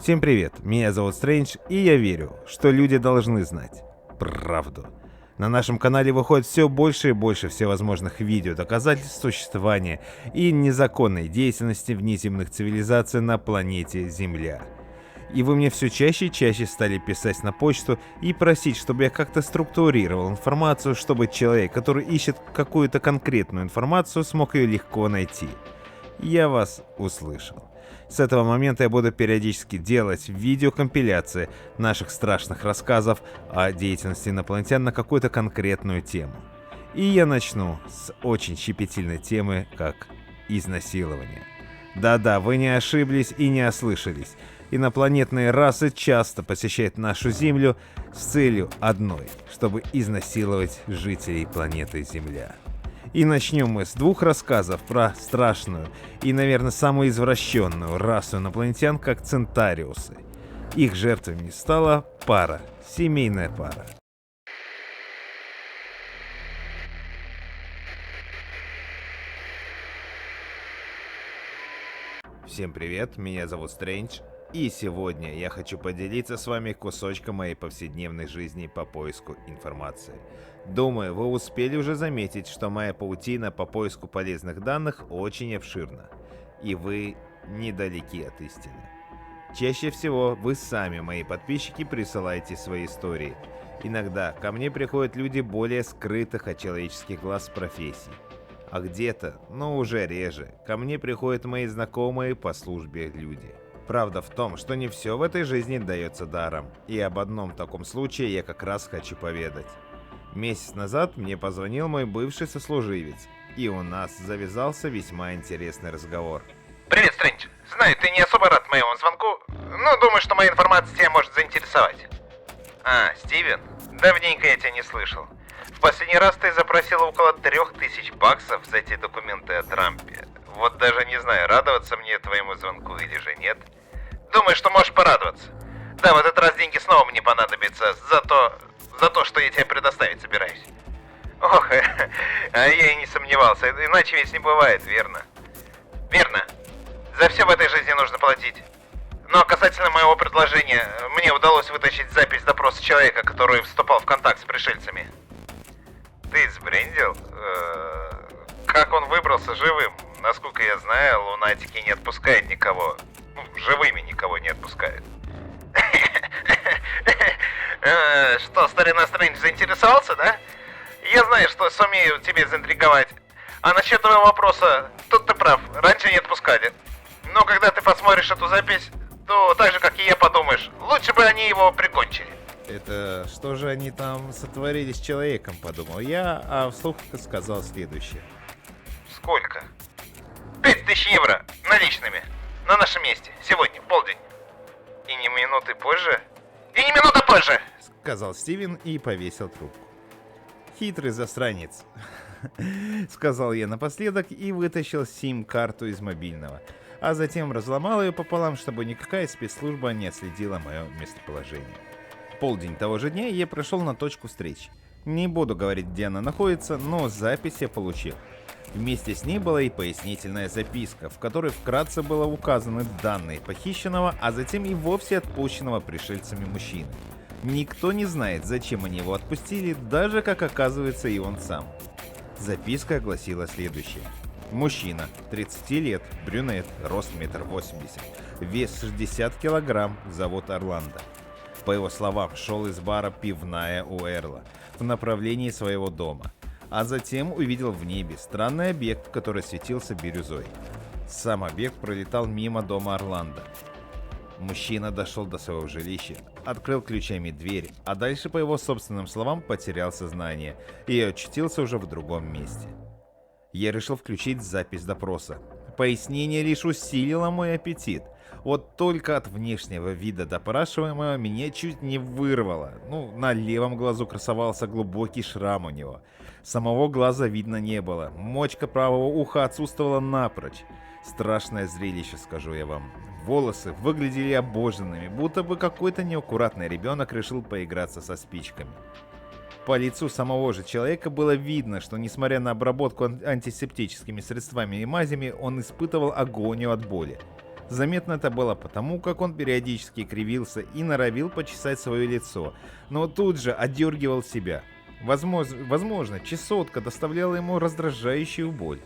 Всем привет, меня зовут Стрэндж, и я верю, что люди должны знать правду. На нашем канале выходит все больше и больше всевозможных видео, доказательств существования и незаконной деятельности внеземных цивилизаций на планете Земля. И вы мне все чаще и чаще стали писать на почту и просить, чтобы я как-то структурировал информацию, чтобы человек, который ищет какую-то конкретную информацию, смог ее легко найти. Я вас услышал. С этого момента я буду периодически делать видеокомпиляции наших страшных рассказов о деятельности инопланетян на какую-то конкретную тему. И я начну с очень щепетильной темы, как изнасилование. Да-да, вы не ошиблись и не ослышались. Инопланетные расы часто посещают нашу Землю с целью одной, чтобы изнасиловать жителей планеты Земля. И начнем мы с двух рассказов про страшную и, наверное, самую извращенную расу инопланетян, как центариусы. Их жертвами стала пара, семейная пара. Всем привет, меня зовут Стрэндж, и сегодня я хочу поделиться с вами кусочком моей повседневной жизни по поиску информации. Думаю, вы успели уже заметить, что моя паутина по поиску полезных данных очень обширна, и вы недалеки от истины. Чаще всего вы сами, мои подписчики, присылаете свои истории. Иногда ко мне приходят люди более скрытых от человеческих глаз профессий. А где-то, но уже реже, ко мне приходят мои знакомые по службе люди. Правда в том, что не все в этой жизни дается даром, и об одном таком случае я как раз хочу поведать. Месяц назад мне позвонил мой бывший сослуживец, и у нас завязался весьма интересный разговор. Привет, Стрэндж. Знаю, ты не особо рад моему звонку, но думаю, что моя информация тебя может заинтересовать. А, Стивен? Давненько я тебя не слышал. В последний раз ты запросил около $3000 за эти документы о Трампе. Вот даже не знаю, радоваться мне твоему звонку или же нет. Думаю, что можешь порадоваться. Да, в этот раз деньги снова мне понадобятся за то, что я тебе предоставить собираюсь. Ох, а я и не сомневался, иначе ведь не бывает, верно? Верно. За все в этой жизни нужно платить. Но касательно моего предложения, мне удалось вытащить запись допроса человека, который вступал в контакт с пришельцами. Ты сбрендил? Как он выбрался живым? Насколько я знаю, лунатики не отпускают никого. Живыми никого не отпускают. Что, старина Стрэндж, заинтересовался, да? Я знаю, что сумею тебе заинтриговать. А насчет твоего вопроса, тут ты прав, раньше не отпускали. Но когда ты посмотришь эту запись, то так же, как и я, подумаешь, лучше бы они его прикончили. Это что же они там сотворили с человеком, подумал я, а вслух сказал следующее. Сколько? 5000 евро наличными. На нашем месте. Сегодня, в полдень. И не минуты позже? И не минута позже! Сказал Стивен и повесил трубку. Хитрый засранец, сказал я напоследок и вытащил сим-карту из мобильного, а затем разломал ее пополам, чтобы никакая спецслужба не отследила мое местоположение. В полдень того же дня я прошел на точку встречи. Не буду говорить, где она находится, но запись я получил. Вместе с ней была и пояснительная записка, в которой вкратце было указаны данные похищенного, а затем и вовсе отпущенного пришельцами мужчины. Никто не знает, зачем они его отпустили, даже, как оказывается, и он сам. Записка гласила следующее. Мужчина, 30 лет, брюнет, рост 1,80 м, вес 60 килограмм, зовут Орландо. По его словам, шел из бара «Пивная» у Эрла в направлении своего дома, а затем увидел в небе странный объект, который светился бирюзой. Сам объект пролетал мимо дома Орландо. Мужчина дошел до своего жилища, открыл ключами дверь, а дальше, по его собственным словам, потерял сознание и очутился уже в другом месте. Я решил включить запись допроса. Пояснение лишь усилило мой аппетит. Вот только от внешнего вида допрашиваемого меня чуть не вырвало. На левом глазу красовался глубокий шрам у него. Самого глаза видно не было. Мочка правого уха отсутствовала напрочь. Страшное зрелище, скажу я вам. Волосы выглядели обожженными, будто бы какой-то неаккуратный ребенок решил поиграться со спичками. По лицу самого же человека было видно, что несмотря на обработку антисептическими средствами и мазями, он испытывал агонию от боли. Заметно это было потому, как он периодически кривился и норовил почесать свое лицо, но тут же отдергивал себя. Возможно, чесотка доставляла ему раздражающую боль.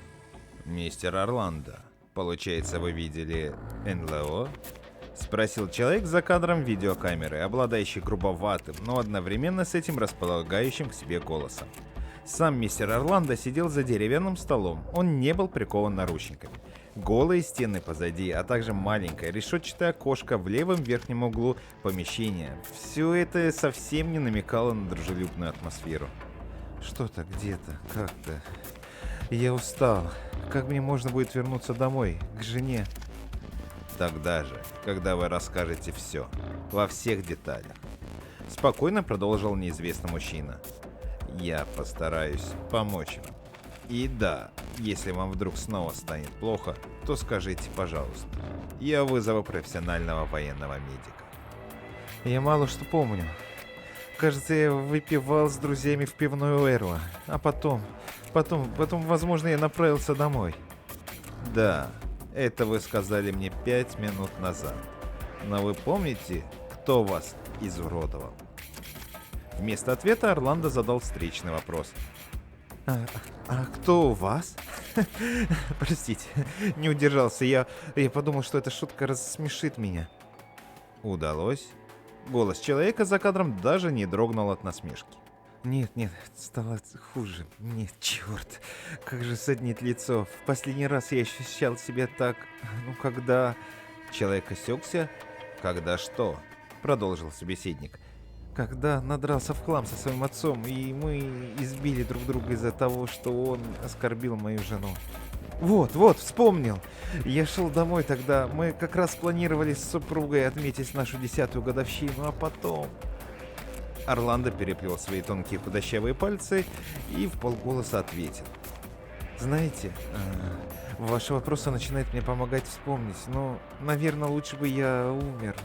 «Мистер Орландо, получается, вы видели НЛО?» — спросил человек за кадром видеокамеры, обладающий грубоватым, но одновременно с этим располагающим к себе голосом. Сам мистер Орландо сидел за деревянным столом, он не был прикован наручниками. Голые стены позади, а также маленькое решетчатое окошко в левом верхнем углу помещения. Все это совсем не намекало на дружелюбную атмосферу. Что-то где-то, как-то... Я устал. Как мне можно будет вернуться домой, к жене? Тогда же, когда вы расскажете все, во всех деталях. Спокойно продолжил неизвестный мужчина. Я постараюсь помочь вам. И да, если вам вдруг снова станет плохо, то скажите, пожалуйста. Я вызову профессионального военного медика. Я мало что помню. Кажется, я выпивал с друзьями в пивную Эрла, а потом, возможно, я направился домой. Да, это вы сказали мне 5 минут назад. Но вы помните, кто вас изуродовал? Вместо ответа Орландо задал встречный вопрос. А кто у вас? Простите, не удержался. Я подумал, что эта шутка рассмешит меня. Удалось? Голос человека за кадром даже не дрогнул от насмешки. Нет, стало хуже. Нет, черт, как же саднит лицо. В последний раз я ощущал себя так, когда... Человек осекся. Когда что? Продолжил собеседник. Когда надрался в хлам со своим отцом, и мы избили друг друга из-за того, что он оскорбил мою жену. Вот, вспомнил. Я шел домой тогда, мы как раз планировали с супругой отметить нашу 10-ю годовщину, а потом... Орландо переплел свои тонкие худощавые пальцы и вполголоса ответил. Знаете, ваши вопросы начинают мне помогать вспомнить, но, наверное, лучше бы я умер.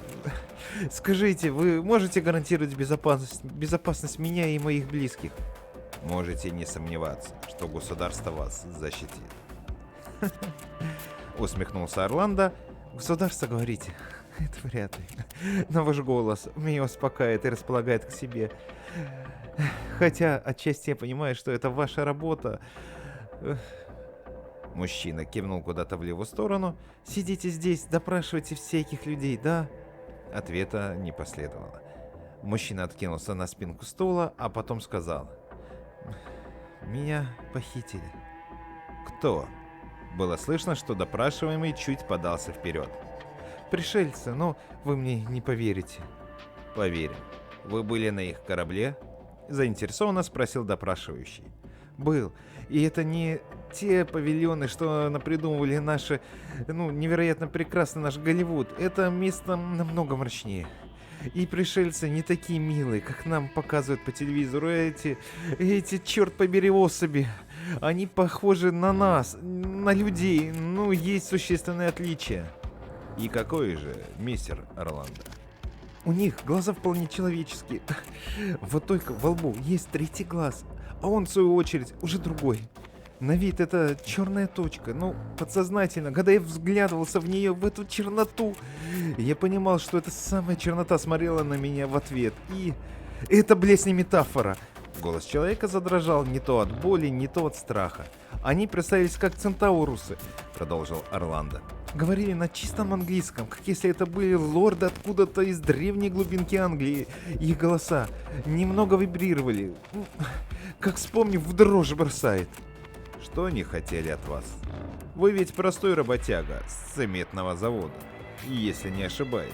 Скажите, вы можете гарантировать безопасность меня и моих близких? Можете не сомневаться, что государство вас защитит. Усмехнулся Орландо. Государство, говорите? Это вряд ли. Но ваш голос меня успокаивает и располагает к себе. Хотя отчасти я понимаю, что это ваша работа. Мужчина кивнул куда-то в левую сторону. Сидите здесь, допрашивайте всяких людей, да? Ответа не последовало. Мужчина откинулся на спинку стула, а потом сказал. Меня похитили. Кто? Было слышно, что допрашиваемый чуть подался вперед. Пришельцы, но вы мне не поверите. Поверим. Вы были на их корабле? Заинтересованно спросил допрашивающий. Был. И это не те павильоны, что напридумывали наши, невероятно прекрасный наш Голливуд. Это место намного мрачнее. И пришельцы не такие милые, как нам показывают по телевизору. Эти, черт побери, особи. Они похожи на нас, на людей, есть существенные отличия. И какое же, мистер Орландо? У них глаза вполне человеческие. Вот только во лбу есть третий глаз, а он, в свою очередь, уже другой. На вид это черная точка, подсознательно, когда я взглядывался в нее, в эту черноту, я понимал, что эта самая чернота смотрела на меня в ответ. И это, блядь, не метафора. Голос человека задрожал не то от боли, не то от страха. Они представились как центаурусы, продолжил Орландо. Говорили на чистом английском, как если это были лорды откуда-то из древней глубинки Англии. Их голоса немного вибрировали, как вспомнив, в дрожь бросает. Что они хотели от вас? Вы ведь простой работяга с цементного завода, если не ошибаюсь,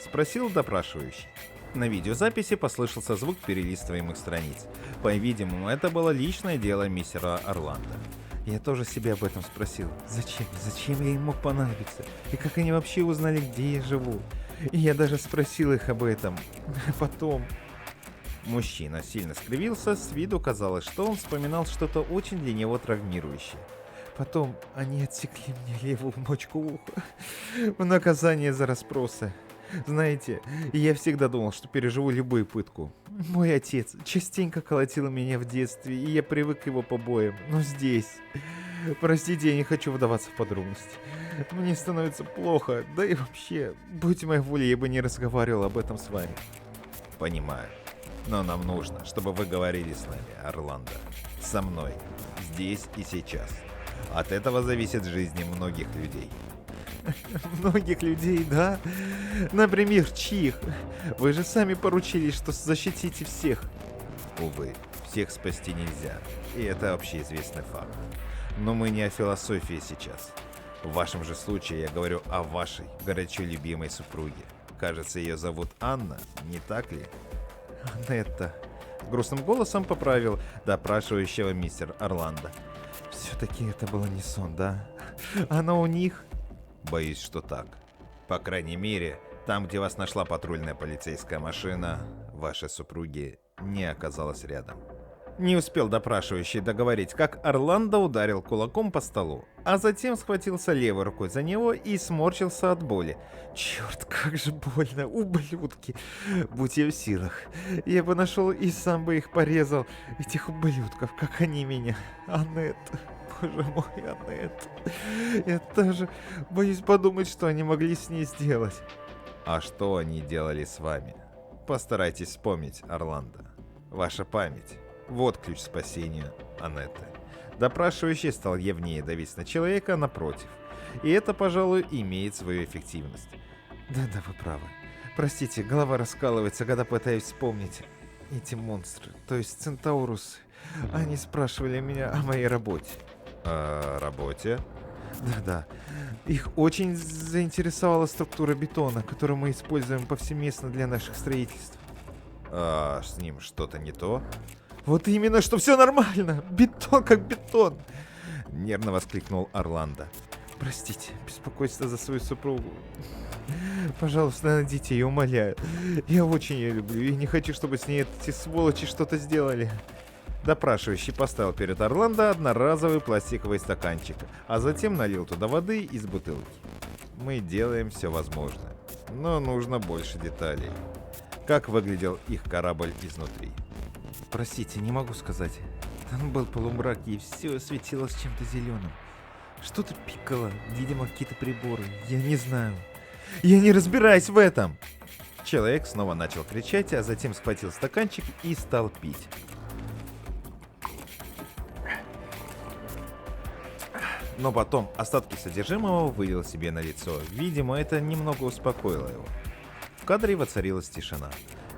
спросил допрашивающий. На видеозаписи послышался звук перелистываемых страниц. По-видимому, это было личное дело мистера Орландо. Я тоже себя об этом спросил. Зачем я им мог понадобиться? И как они вообще узнали, где я живу? И я даже спросил их об этом. Потом... Мужчина сильно скривился, с виду казалось, что он вспоминал что-то очень для него травмирующее. Потом они отсекли мне левую мочку уха в наказание за расспросы. Знаете, я всегда думал, что переживу любую пытку. Мой отец частенько колотил меня в детстве, и я привык к его побоям. Но здесь... Простите, я не хочу вдаваться в подробности. Мне становится плохо, да и вообще, будь моя воля, я бы не разговаривал об этом с вами. Понимаю. Но нам нужно, чтобы вы говорили с нами, Орландо. Со мной. Здесь и сейчас. От этого зависит жизни многих людей. Многих людей, да? Например, чьих? Вы же сами поручились, что защитите всех. Увы, всех спасти нельзя. И это общеизвестный факт. Но мы не о философии сейчас. В вашем же случае я говорю о вашей горячо любимой супруге. Кажется, ее зовут Анна, не так ли? Анетта. Грустным голосом поправил допрашивающего мистер Орландо. Все-таки это было не сон, да? Она у них? Боюсь, что так. По крайней мере, там, где вас нашла патрульная полицейская машина, вашей супруги не оказалось рядом. Не успел допрашивающий договорить, как Орландо ударил кулаком по столу, а затем схватился левой рукой за него и сморщился от боли. Черт, как же больно, ублюдки! Будь я в силах, я бы нашел и сам бы их порезал, этих ублюдков, как они меня. Анетта, боже мой, Анетта. Я даже боюсь подумать, что они могли с ней сделать. А что они делали с вами? Постарайтесь вспомнить, Орландо. Ваша память. Вот ключ к спасению Анетты. Допрашивающий стал явнее давить на человека напротив. И это, пожалуй, имеет свою эффективность. Да-да, вы правы. Простите, голова раскалывается, когда пытаюсь вспомнить. Эти монстры, то есть центаурусы, они спрашивали меня о моей работе. О работе? Да-да. Их очень заинтересовала структура бетона, которую мы используем повсеместно для наших строительств. А с ним что-то не то? Вот именно, что все нормально. Бетон как бетон. Нервно воскликнул Орландо. Простите, беспокойство за свою супругу. Пожалуйста, найдите ее, умоляю. Я очень ее люблю и не хочу, чтобы с ней эти сволочи что-то сделали. Допрашивающий поставил перед Орландо одноразовый пластиковый стаканчик, а затем налил туда воды из бутылки. Мы делаем все возможное, но нужно больше деталей. Как выглядел их корабль изнутри? Простите, не могу сказать. Там был полумрак, и все светилось чем-то зеленым. Что-то пикало, видимо, какие-то приборы. Я не знаю. Я не разбираюсь в этом. Человек снова начал кричать, а затем схватил стаканчик и стал пить. Но потом остатки содержимого вылил себе на лицо. Видимо, это немного успокоило его. В кадре воцарилась тишина.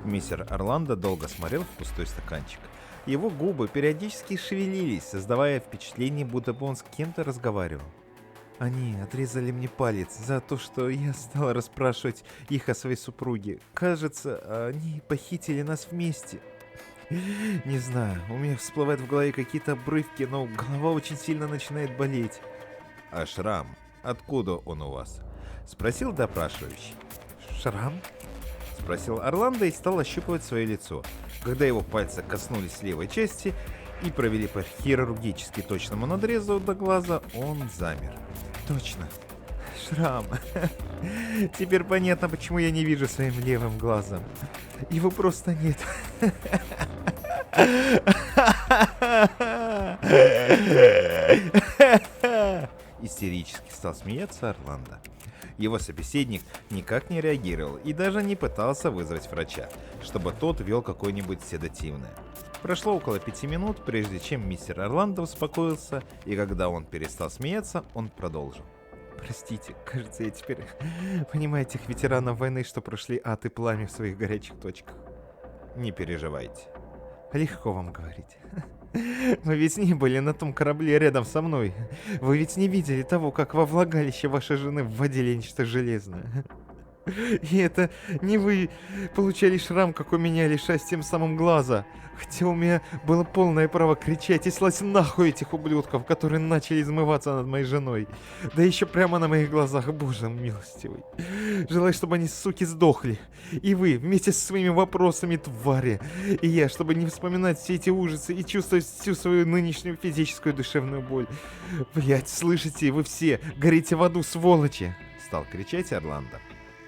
Мистер Орландо долго смотрел в пустой стаканчик. Его губы периодически шевелились, создавая впечатление, будто бы он с кем-то разговаривал. Они отрезали мне палец за то, что я стал расспрашивать их о своей супруге. Кажется, они похитили нас вместе. Не знаю, у меня всплывают в голове какие-то обрывки, но голова очень сильно начинает болеть. А шрам? Откуда он у вас? Спросил допрашивающий. Шрам? Спросил Орландо и стал ощупывать свое лицо. Когда его пальцы коснулись левой части и провели по хирургически точному надрезу до глаза, он замер. Точно. Шрам. Теперь понятно, почему я не вижу своим левым глазом. Его просто нет. Истерически стал смеяться Орландо. Его собеседник никак не реагировал и даже не пытался вызвать врача, чтобы тот вел какое-нибудь седативное. Прошло около 5 минут, прежде чем мистер Орландо успокоился, и когда он перестал смеяться, он продолжил. Простите, кажется, я теперь понимаю тех ветеранов войны, что прошли ад и пламя в своих горячих точках. Не переживайте. Легко вам говорить. Вы ведь не были на том корабле рядом со мной. Вы ведь не видели того, как во влагалище вашей жены вводили нечто железное. И это не вы получали шрам, как у меня, лишаясь тем самым глаза. Хотя у меня было полное право кричать и слать нахуй этих ублюдков, которые начали измываться над моей женой. Да еще прямо на моих глазах, боже милостивый. Желаю, чтобы они, суки, сдохли. И вы, вместе со своими вопросами, твари. И я, чтобы не вспоминать все эти ужасы и чувствовать всю свою нынешнюю физическую и душевную боль. Блять, слышите, вы все горите в аду, сволочи! Стал кричать Орландо.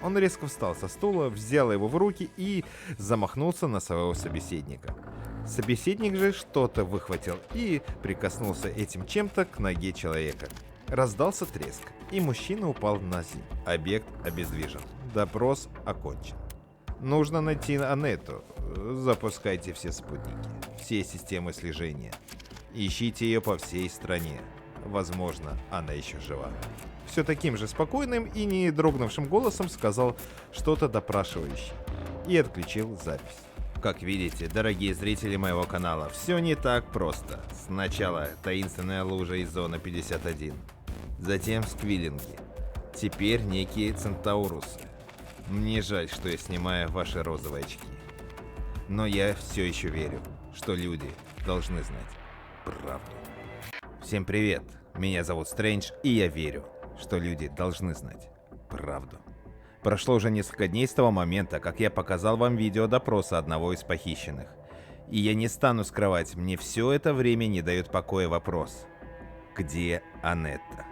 Он резко встал со стула, взял его в руки и замахнулся на своего собеседника. Собеседник же что-то выхватил и прикоснулся этим чем-то к ноге человека. Раздался треск, и мужчина упал на землю. Объект обездвижен. Допрос окончен. Нужно найти Анетту. Запускайте все спутники, все системы слежения. Ищите ее по всей стране. Возможно, она еще жива. Все таким же спокойным и не дрогнувшим голосом сказал что-то допрашивающий и отключил запись. Как видите, дорогие зрители моего канала, все не так просто. Сначала таинственная лужа из зоны 51, затем сквиллинги, теперь некие центаурусы. Мне жаль, что я снимаю ваши розовые очки. Но я все еще верю, что люди должны знать правду. Всем привет, меня зовут Стрэндж, и я верю, что люди должны знать правду. Прошло уже несколько дней с того момента, как я показал вам видео допроса одного из похищенных. И я не стану скрывать, мне все это время не дает покоя вопрос: где Анетта?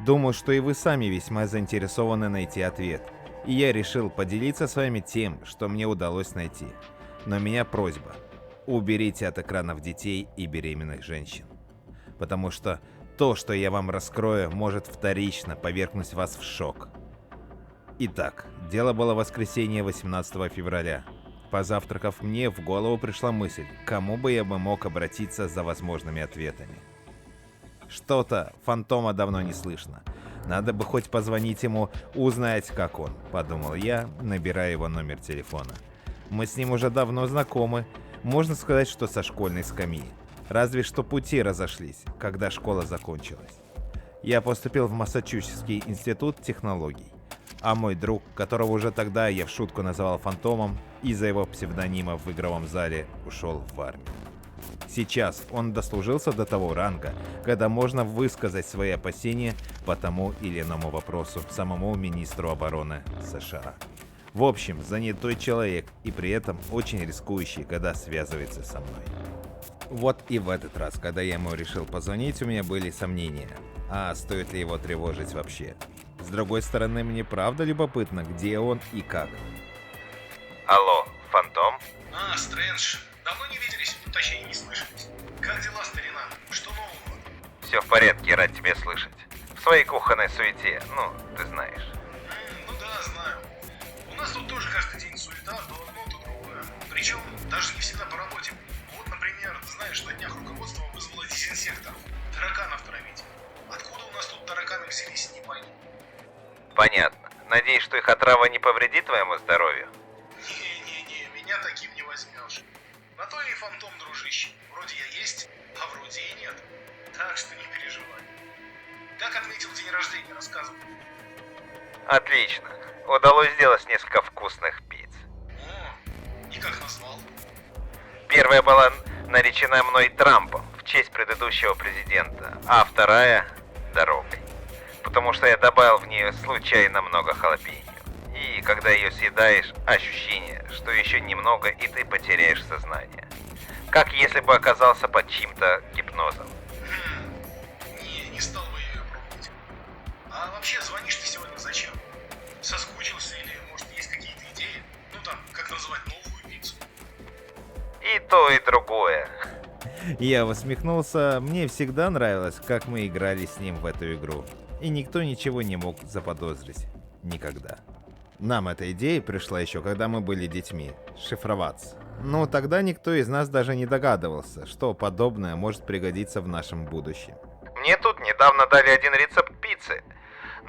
Думаю, что и вы сами весьма заинтересованы найти ответ. И я решил поделиться с вами тем, что мне удалось найти. Но у меня просьба: уберите от экранов детей и беременных женщин. Потому что то, что я вам раскрою, может вторично повергнуть вас в шок. Итак, дело было в воскресенье 18 февраля. Позавтракав, мне в голову пришла мысль, к кому бы я мог обратиться за возможными ответами. Что-то фантома давно не слышно. Надо бы хоть позвонить ему, узнать, как он, подумал я, набирая его номер телефона. Мы с ним уже давно знакомы, можно сказать, что со школьной скамьи. Разве что пути разошлись, когда школа закончилась. Я поступил в Массачусетский институт технологий. А мой друг, которого уже тогда я в шутку называл фантомом, из-за его псевдонима в игровом зале ушел в армию. Сейчас он дослужился до того ранга, когда можно высказать свои опасения по тому или иному вопросу самому министру обороны США. В общем, занятой человек и при этом очень рискующий, когда связывается со мной. Вот и в этот раз, когда я ему решил позвонить, у меня были сомнения, а стоит ли его тревожить вообще. С другой стороны, мне правда любопытно, где он и как. Алло, Фантом? Стрэндж, давно не виделись, точнее не слышались. Как дела, старина? Что нового? Все в порядке, рад тебя слышать. В своей кухонной суете, ну, ты знаешь. Ну да, знаю. У нас тут тоже каждый день суета, то одно, то другое. Причем даже не всегда по работе. Вот, например, знаешь, на днях руководство вызвало дезинсектор. Тараканов травить. Откуда у нас тут тараканы взялись, не пойму. Понятно. Надеюсь, что их отрава не повредит твоему здоровью? Не, меня таким не возьмешь. На то и фантом, дружище. Вроде я есть, а вроде и нет. Так что не переживай. Как отметил день рождения, рассказывай. Отлично. Удалось сделать несколько вкусных пиц. О, и как назвал? Первая была наречена мной Трампом в честь предыдущего президента, а вторая – дорогой. Потому что я добавил в нее случайно много халапеньо. И когда ее съедаешь, ощущение, что еще немного и ты потеряешь сознание. Как если бы оказался под чьим-то гипнозом. Не стал бы я ее пробовать. А вообще, звонишь ты сегодня зачем? Соскучился или, может, есть какие-то идеи? Ну там, как называть новую пиццу? И то, и другое. Я усмехнулся, мне всегда нравилось, как мы играли с ним в эту игру. И никто ничего не мог заподозрить. Никогда. Нам эта идея пришла еще, когда мы были детьми. Шифроваться. Но тогда никто из нас даже не догадывался, что подобное может пригодиться в нашем будущем. Мне тут недавно дали один рецепт пиццы.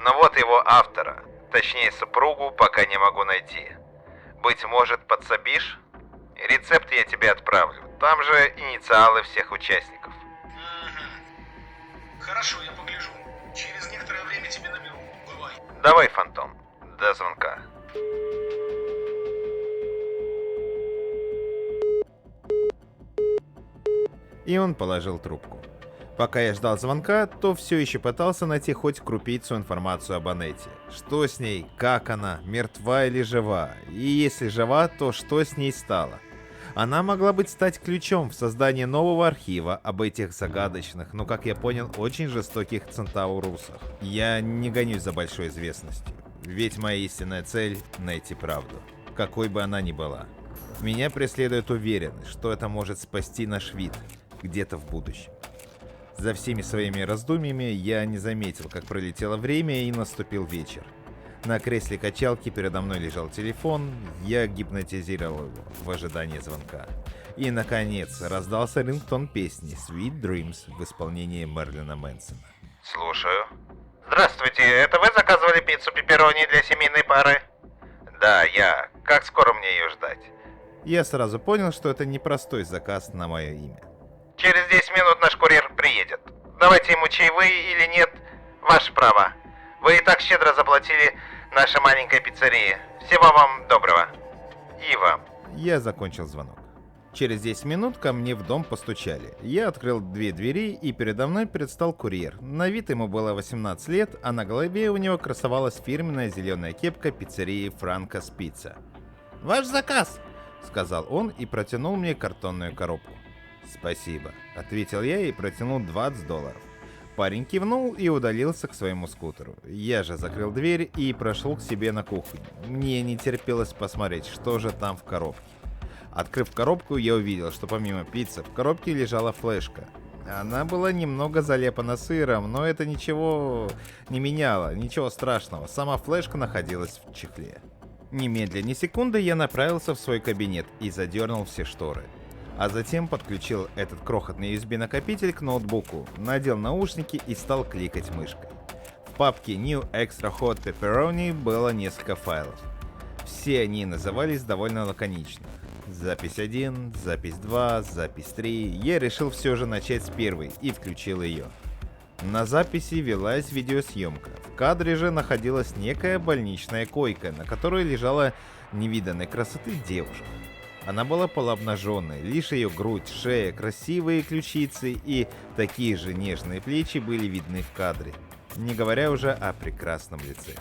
Но вот его автора, точнее супругу, пока не могу найти. Быть может, подсобишь? Рецепт я тебе отправлю. Там же инициалы всех участников. Хорошо, я погляжу. Через некоторое время тебе наберу. Бывай. Давай, Фантом. До звонка. И он положил трубку. Пока я ждал звонка, то все еще пытался найти хоть крупицу информацию об Анетте. Что с ней, как она, мертва или жива? И если жива, то что с ней стало? Она могла бы стать ключом в создании нового архива об этих загадочных, но, как я понял, очень жестоких центаурусах. Я не гонюсь за большой известностью. Ведь моя истинная цель — найти правду, какой бы она ни была. Меня преследует уверенность, что это может спасти наш вид где-то в будущем. За всеми своими раздумьями я не заметил, как пролетело время и наступил вечер. На кресле качалки передо мной лежал телефон, я гипнотизировал его в ожидании звонка. И, наконец, раздался рингтон песни «Sweet Dreams» в исполнении Мерлина Мэнсона. Слушаю. Здравствуйте, это вы заказывали пиццу пепперони для семейной пары? Да, я. Как скоро мне ее ждать? Я сразу понял, что это непростой заказ на мое имя. Через 10 минут наш курьер приедет. Давайте ему чаевые или нет, ваше право. Вы и так щедро заплатили нашей маленькой пиццерии. Всего вам доброго. И вам. Я закончил звонок. Через 10 минут ко мне в дом постучали. Я открыл 2 двери, и передо мной предстал курьер. На вид ему было 18 лет, а на голове у него красовалась фирменная зеленая кепка пиццерии Франкос Пицца. «Ваш заказ!» — сказал он и протянул мне картонную коробку. «Спасибо», — ответил я и протянул $20. Парень кивнул и удалился к своему скутеру. Я же закрыл дверь и прошел к себе на кухню. Мне не терпелось посмотреть, что же там в коробке. Открыв коробку, я увидел, что помимо пиццы в коробке лежала флешка. Она была немного залепана сыром, но это ничего не меняло, ничего страшного. Сама флешка находилась в чехле. Немедля ни секунды я направился в свой кабинет и задернул все шторы. А затем подключил этот крохотный USB-накопитель к ноутбуку, надел наушники и стал кликать мышкой. В папке New Extra Hot Pepperoni было несколько файлов. Все они назывались довольно лаконично. Запись 1, запись 2, запись 3. Я решил все же начать с первой и включил ее. На записи велась видеосъемка. В кадре же находилась некая больничная койка, на которой лежала невиданной красоты девушка. Она была полуобнаженной, лишь ее грудь, шея, красивые ключицы и такие же нежные плечи были видны в кадре, не говоря уже о прекрасном лице.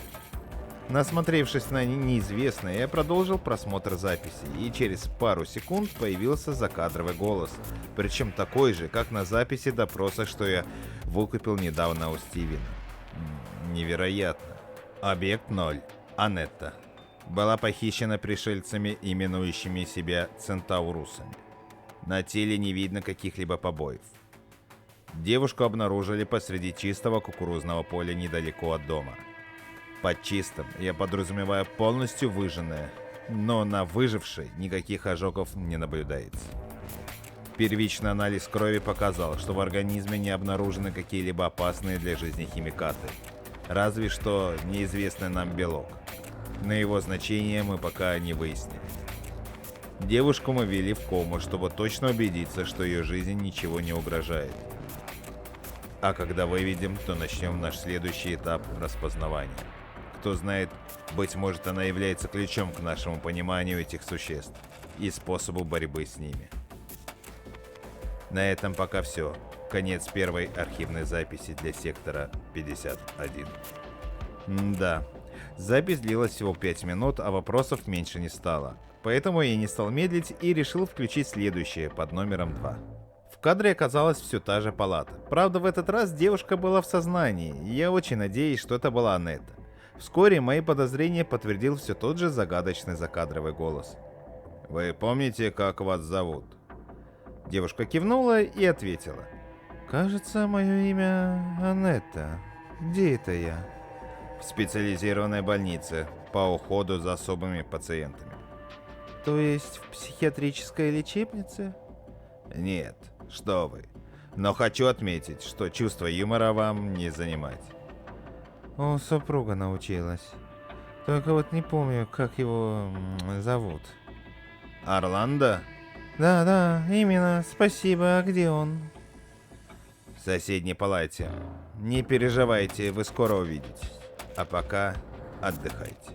Насмотревшись на неизвестное, я продолжил просмотр записи, и через пару секунд появился закадровый голос, причем такой же, как на записи допроса, что я выкупил недавно у Стивена. Невероятно. Объект 0. Анетта. Была похищена пришельцами, именующими себя центаурусами. На теле не видно каких-либо побоев. Девушку обнаружили посреди чистого кукурузного поля недалеко от дома. Под чистым я подразумеваю полностью выжженное, но на выжившей никаких ожогов не наблюдается. Первичный анализ крови показал, что в организме не обнаружены какие-либо опасные для жизни химикаты, разве что неизвестный нам белок. Но его значение мы пока не выяснили. Девушку мы ввели в кому, чтобы точно убедиться, что ее жизни ничего не угрожает. А когда выведем, то начнем наш следующий этап распознавания. Кто знает, быть может, она является ключом к нашему пониманию этих существ и способу борьбы с ними. На этом пока все. Конец первой архивной записи для сектора 51. Да, запись длилась всего 5 минут, а вопросов меньше не стало. Поэтому я не стал медлить и решил включить следующее под номером 2. В кадре оказалась все та же палата. Правда, в этот раз девушка была в сознании, и я очень надеюсь, что это была Анетта. Вскоре мои подозрения подтвердил все тот же загадочный закадровый голос. «Вы помните, как вас зовут?» Девушка кивнула и ответила. «Кажется, мое имя Анетта. Где это я?» «В специализированной больнице по уходу за особыми пациентами». «То есть в психиатрической лечебнице?» «Нет, что вы. Но хочу отметить, что чувство юмора вам не занимать». «О, супруга научилась. Только вот не помню, как его зовут». «Орландо?» «Да, именно. Спасибо. А где он?» «В соседней палате. Не переживайте, вы скоро увидитесь. А пока отдыхайте».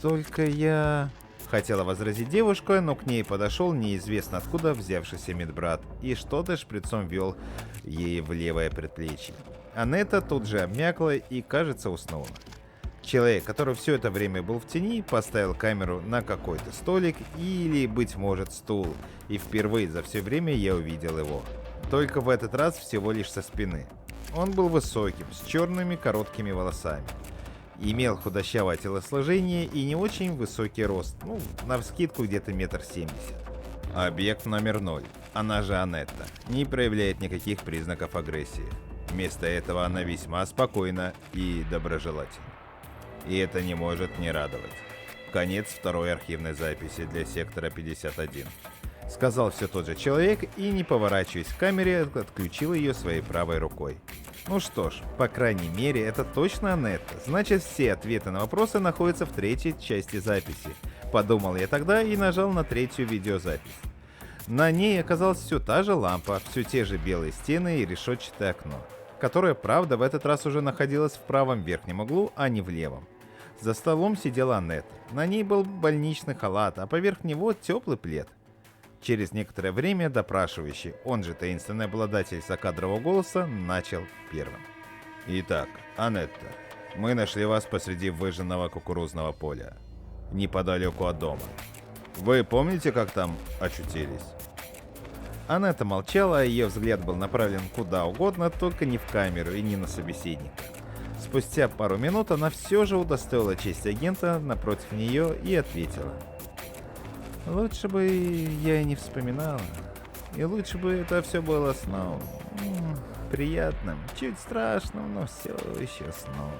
«Только я...» Хотела возразить девушка, но к ней подошел неизвестно откуда взявшийся медбрат и что-то шприцом ввел ей в левое предплечье. Анетта тут же обмякла и, кажется, уснула. Человек, который все это время был в тени, поставил камеру на какой-то столик или, быть может, стул, и впервые за все время я увидел его. Только в этот раз всего лишь со спины. Он был высоким, с черными короткими волосами. Имел худощавое телосложение и не очень высокий рост, ну, навскидку где-то 1,70 м. Объект номер 0, она же Анетта, не проявляет никаких признаков агрессии. Вместо этого она весьма спокойна и доброжелательна. И это не может не радовать. Конец второй архивной записи для сектора 51. Сказал все тот же человек и, не поворачиваясь к камере, отключил ее своей правой рукой. Ну что ж, по крайней мере, это точно Анетта. Значит, все ответы на вопросы находятся в третьей части записи. Подумал я тогда и нажал на третью видеозапись. На ней оказалась все та же лампа, все те же белые стены и решетчатое окно, которое, правда, в этот раз уже находилось в правом верхнем углу, а не в левом. За столом сидела Анетта. На ней был больничный халат, а поверх него теплый плед. Через некоторое время допрашивающий, он же таинственный обладатель закадрового голоса, начал первым. Итак, Анетта, мы нашли вас посреди выжженного кукурузного поля, неподалеку от дома. Вы помните, как там очутились? Анетта молчала, а ее взгляд был направлен куда угодно, только не в камеру и не на собеседника. Спустя пару минут она все же удостоила честь агента напротив нее и ответила. Лучше бы я и не вспоминала. И лучше бы это все было сном. Приятным, чуть страшным, но все еще сном.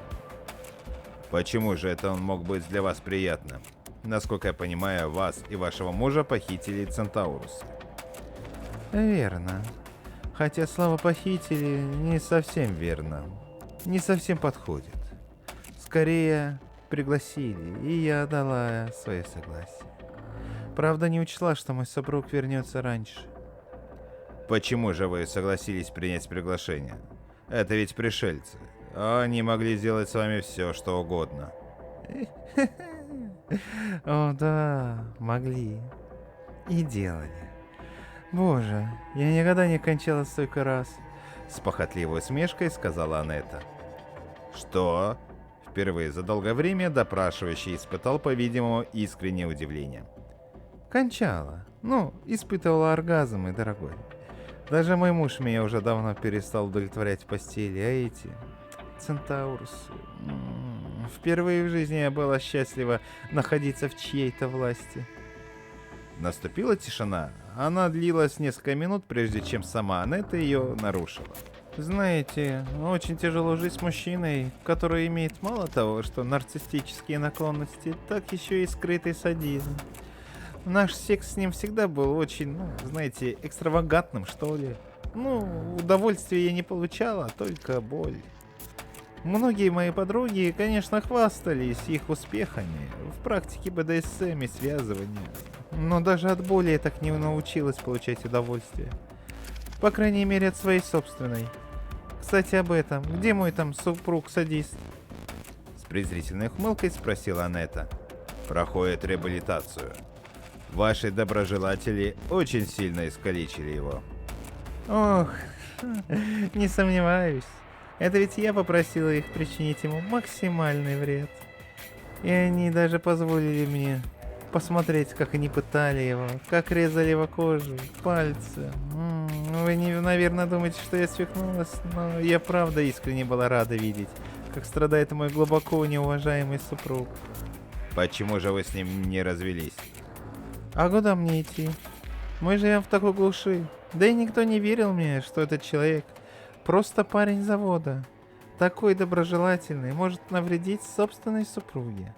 Почему же это он мог быть для вас приятным? Насколько я понимаю, вас и вашего мужа похитили центаурусы. Верно. Хотя слово «похитили» не совсем верно. Не совсем подходит. Скорее, пригласили, и я дала свое согласие. Правда, не учла, что мой супруг вернется раньше. Почему же вы согласились принять приглашение? Это ведь пришельцы. Они могли сделать с вами все, что угодно. О, да, могли. И делали. Боже, я никогда не кончала столько раз. С похотливой усмешкой сказала Анетта. Что? Впервые за долгое время допрашивающий испытал, по-видимому, искреннее удивление. Кончала. Ну, испытывала оргазмы, дорогой. Даже мой муж меня уже давно перестал удовлетворять в постели, а эти... Центаурусы... Впервые в жизни я была счастлива находиться в чьей-то власти. Наступила тишина. Она длилась несколько минут, прежде чем сама Анетта ее нарушила. Знаете, очень тяжело жить с мужчиной, который имеет мало того, что нарциссические наклонности, так еще и скрытый садизм. Наш секс с ним всегда был очень, знаете, экстравагантным, что ли. Удовольствия я не получала, только боль. Многие мои подруги, конечно, хвастались их успехами в практике БДСМ и связывания. Но даже от боли я так не научилась получать удовольствие. По крайней мере, от своей собственной. Кстати, об этом. Где мой там супруг-садист? С презрительной ухмылкой спросила Анетта. Проходит реабилитацию. Ваши доброжелатели очень сильно искалечили его. Ох, не сомневаюсь. Это ведь я попросила их причинить ему максимальный вред. И они даже позволили мне посмотреть, как они пытали его, как резали его кожу, пальцы. Вы, наверное, думаете, что я свихнулась, но я правда искренне была рада видеть, как страдает мой глубоко неуважаемый супруг. Почему же вы с ним не развелись? А куда мне идти? Мы живем в такой глуши. Да и никто не верил мне, что этот человек просто парень завода. Такой доброжелательный может навредить собственной супруге,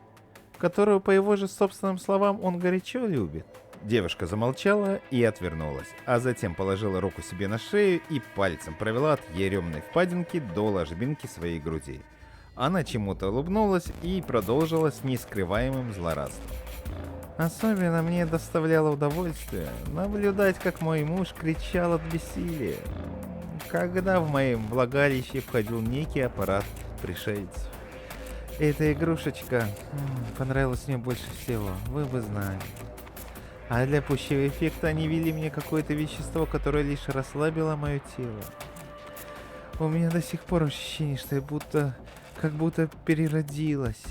которую, по его же собственным словам, он горячо любит. Девушка замолчала и отвернулась, а затем положила руку себе на шею и пальцем провела от еремной впадинки до ложбинки своей груди. Она чему-то улыбнулась и продолжила с нескрываемым злорадством. Особенно мне доставляло удовольствие наблюдать, как мой муж кричал от бессилия, когда в моем влагалище входил некий аппарат пришельцев. Эта игрушечка понравилась мне больше всего, вы бы знали. А для пущего эффекта они ввели мне какое-то вещество, которое лишь расслабило мое тело. У меня до сих пор ощущение, что я как будто переродилась.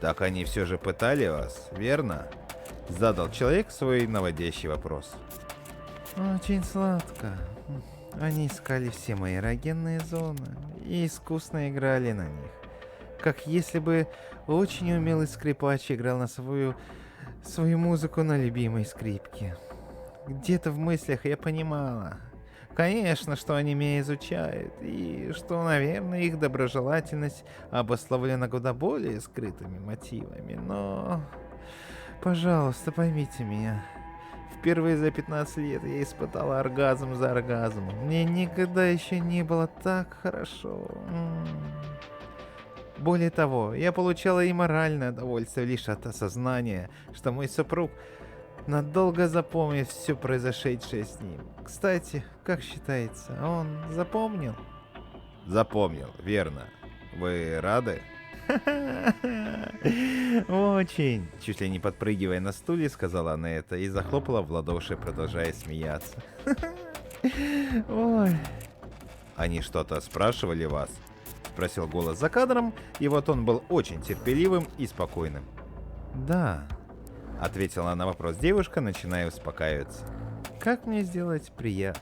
Так они все же пытали вас, верно? Задал человек свой наводящий вопрос. Очень сладко. Они искали все мои эрогенные зоны и искусно играли на них. как если бы очень умелый скрипач играл на свою музыку на любимой скрипке. Где-то в мыслях я понимала, конечно, что они меня изучают, и что, наверное, их доброжелательность обусловлена куда более скрытыми мотивами, но... Пожалуйста, поймите меня. Впервые за 15 лет я испытала оргазм за оргазмом. Мне никогда еще не было так хорошо. Более того, я получала и моральное удовольствие лишь от осознания, что мой супруг надолго запомнит все произошедшее с ним. Кстати, как считается, он запомнил? Запомнил, верно. Вы рады? Очень. Чуть ли не подпрыгивая на стуле, сказала она это и захлопала в ладоши, продолжая смеяться. Ой. Они что-то спрашивали вас? Спросил голос за кадром, и вот он был очень терпеливым и спокойным. Да, ответила на вопрос девушка, начиная успокаиваться. Как мне сделать приятно?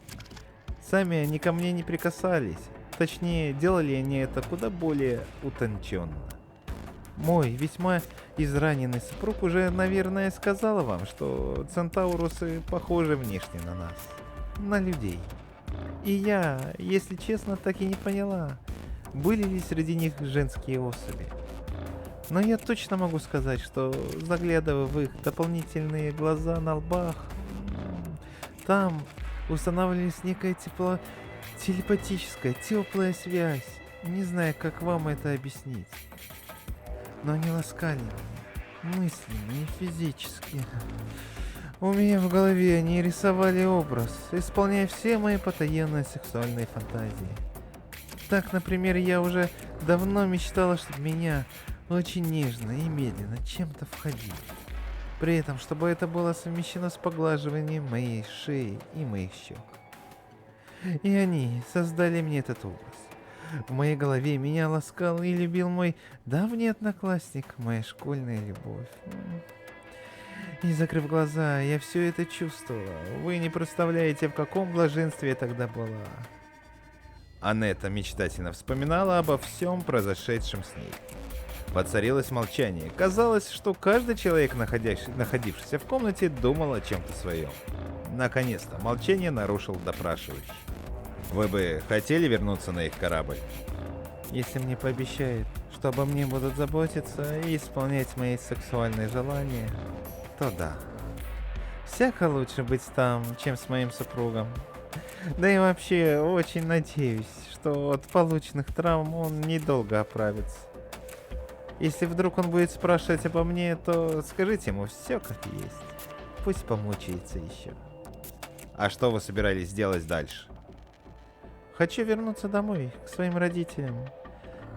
Сами они ко мне не прикасались. Точнее, делали они это куда более утонченно. Мой весьма израненный супруг уже, наверное, сказал вам, что центаурусы похожи внешне на нас, на людей. И я, если честно, так и не поняла, были ли среди них женские особи. Но я точно могу сказать, что, заглядывая в их дополнительные глаза на лбах, там устанавливалась некая телепатическая, теплая связь. Не знаю, как вам это объяснить. Но они ласкали меня, мысленно и физически. У меня в голове они рисовали образ, исполняя все мои потаенные сексуальные фантазии. Так, например, я уже давно мечтала, чтобы меня очень нежно и медленно чем-то входили. При этом, чтобы это было совмещено с поглаживанием моей шеи и моих щек. И они создали мне этот образ. В моей голове меня ласкал и любил мой давний одноклассник, моя школьная любовь. И закрыв глаза, я все это чувствовала. Вы не представляете, в каком блаженстве я тогда была. Анетта мечтательно вспоминала обо всем произошедшем с ней. Воцарилось молчание. Казалось, что каждый человек, находившийся в комнате, думал о чем-то своем. Наконец-то молчание нарушил допрашивающий. Вы бы хотели вернуться на их корабль? Если мне пообещают, что обо мне будут заботиться и исполнять мои сексуальные желания, то да. Всяко лучше быть там, чем с моим супругом. Да и вообще, очень надеюсь, что от полученных травм он недолго оправится. Если вдруг он будет спрашивать обо мне, то скажите ему все как есть. Пусть помучается еще. А что вы собирались делать дальше? Хочу вернуться домой, к своим родителям.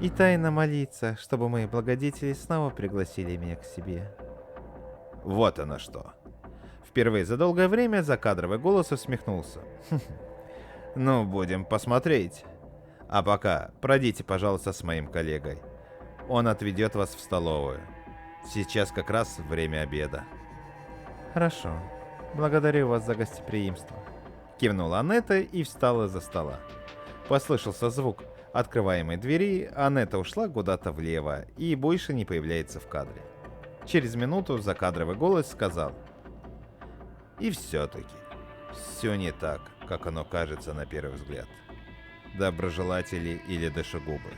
И тайно молиться, чтобы мои благодетели снова пригласили меня к себе. Вот оно что. Впервые за долгое время закадровый голос усмехнулся. Ну, будем посмотреть. А пока пройдите, пожалуйста, с моим коллегой. Он отведет вас в столовую. Сейчас как раз время обеда. Хорошо. Благодарю вас за гостеприимство. Кивнула Анетта и встала за стола. Послышался звук открываемой двери, Анетта ушла куда-то влево и больше не появляется в кадре. Через минуту закадровый голос сказал: и все-таки, все не так, как оно кажется на первый взгляд. Доброжелатели или душегубы,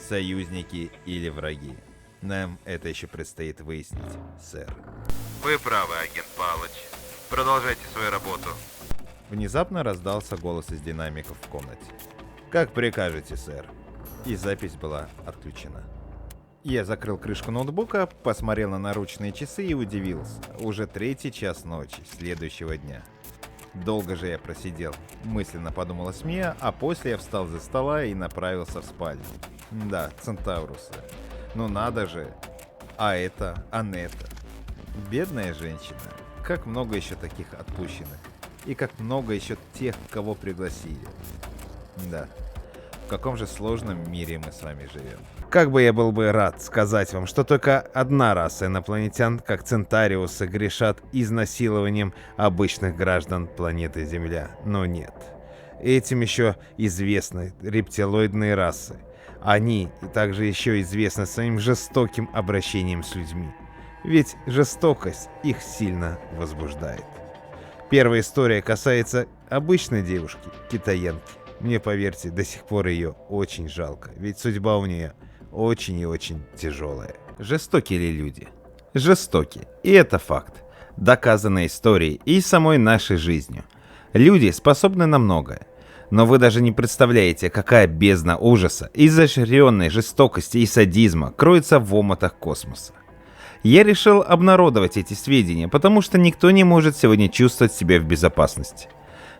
союзники или враги. Нам это еще предстоит выяснить, сэр. Вы правы, агент Палыч. Продолжайте свою работу. Внезапно раздался голос из динамиков в комнате. Как прикажете, сэр. И запись была отключена. Я закрыл крышку ноутбука, посмотрел на наручные часы и удивился. Уже 3 час ночи, следующего дня. Долго же я просидел, мысленно подумала Смея, а после я встал за стола и направился в спальню. Да, центаурусы. Ну надо же. А это Анетта. Бедная женщина. Как много еще таких отпущенных. И как много еще тех, кого пригласили. Да. В каком же сложном мире мы с вами живем. Как бы я был бы рад сказать вам, что только одна раса инопланетян, как центариусы, грешат изнасилованием обычных граждан планеты Земля. Но нет. Этим еще известны рептилоидные расы. Они также еще известны своим жестоким обращением с людьми. Ведь жестокость их сильно возбуждает. Первая история касается обычной девушки, китаянки. Мне, поверьте, до сих пор ее очень жалко, ведь судьба у нее очень и очень тяжелая. Жестокие ли люди? Жестокие. И это факт, доказанный историей и самой нашей жизнью. Люди способны на многое. Но вы даже не представляете, какая бездна ужаса, изощренной жестокости и садизма кроется в омутах космоса. Я решил обнародовать эти сведения, потому что никто не может сегодня чувствовать себя в безопасности.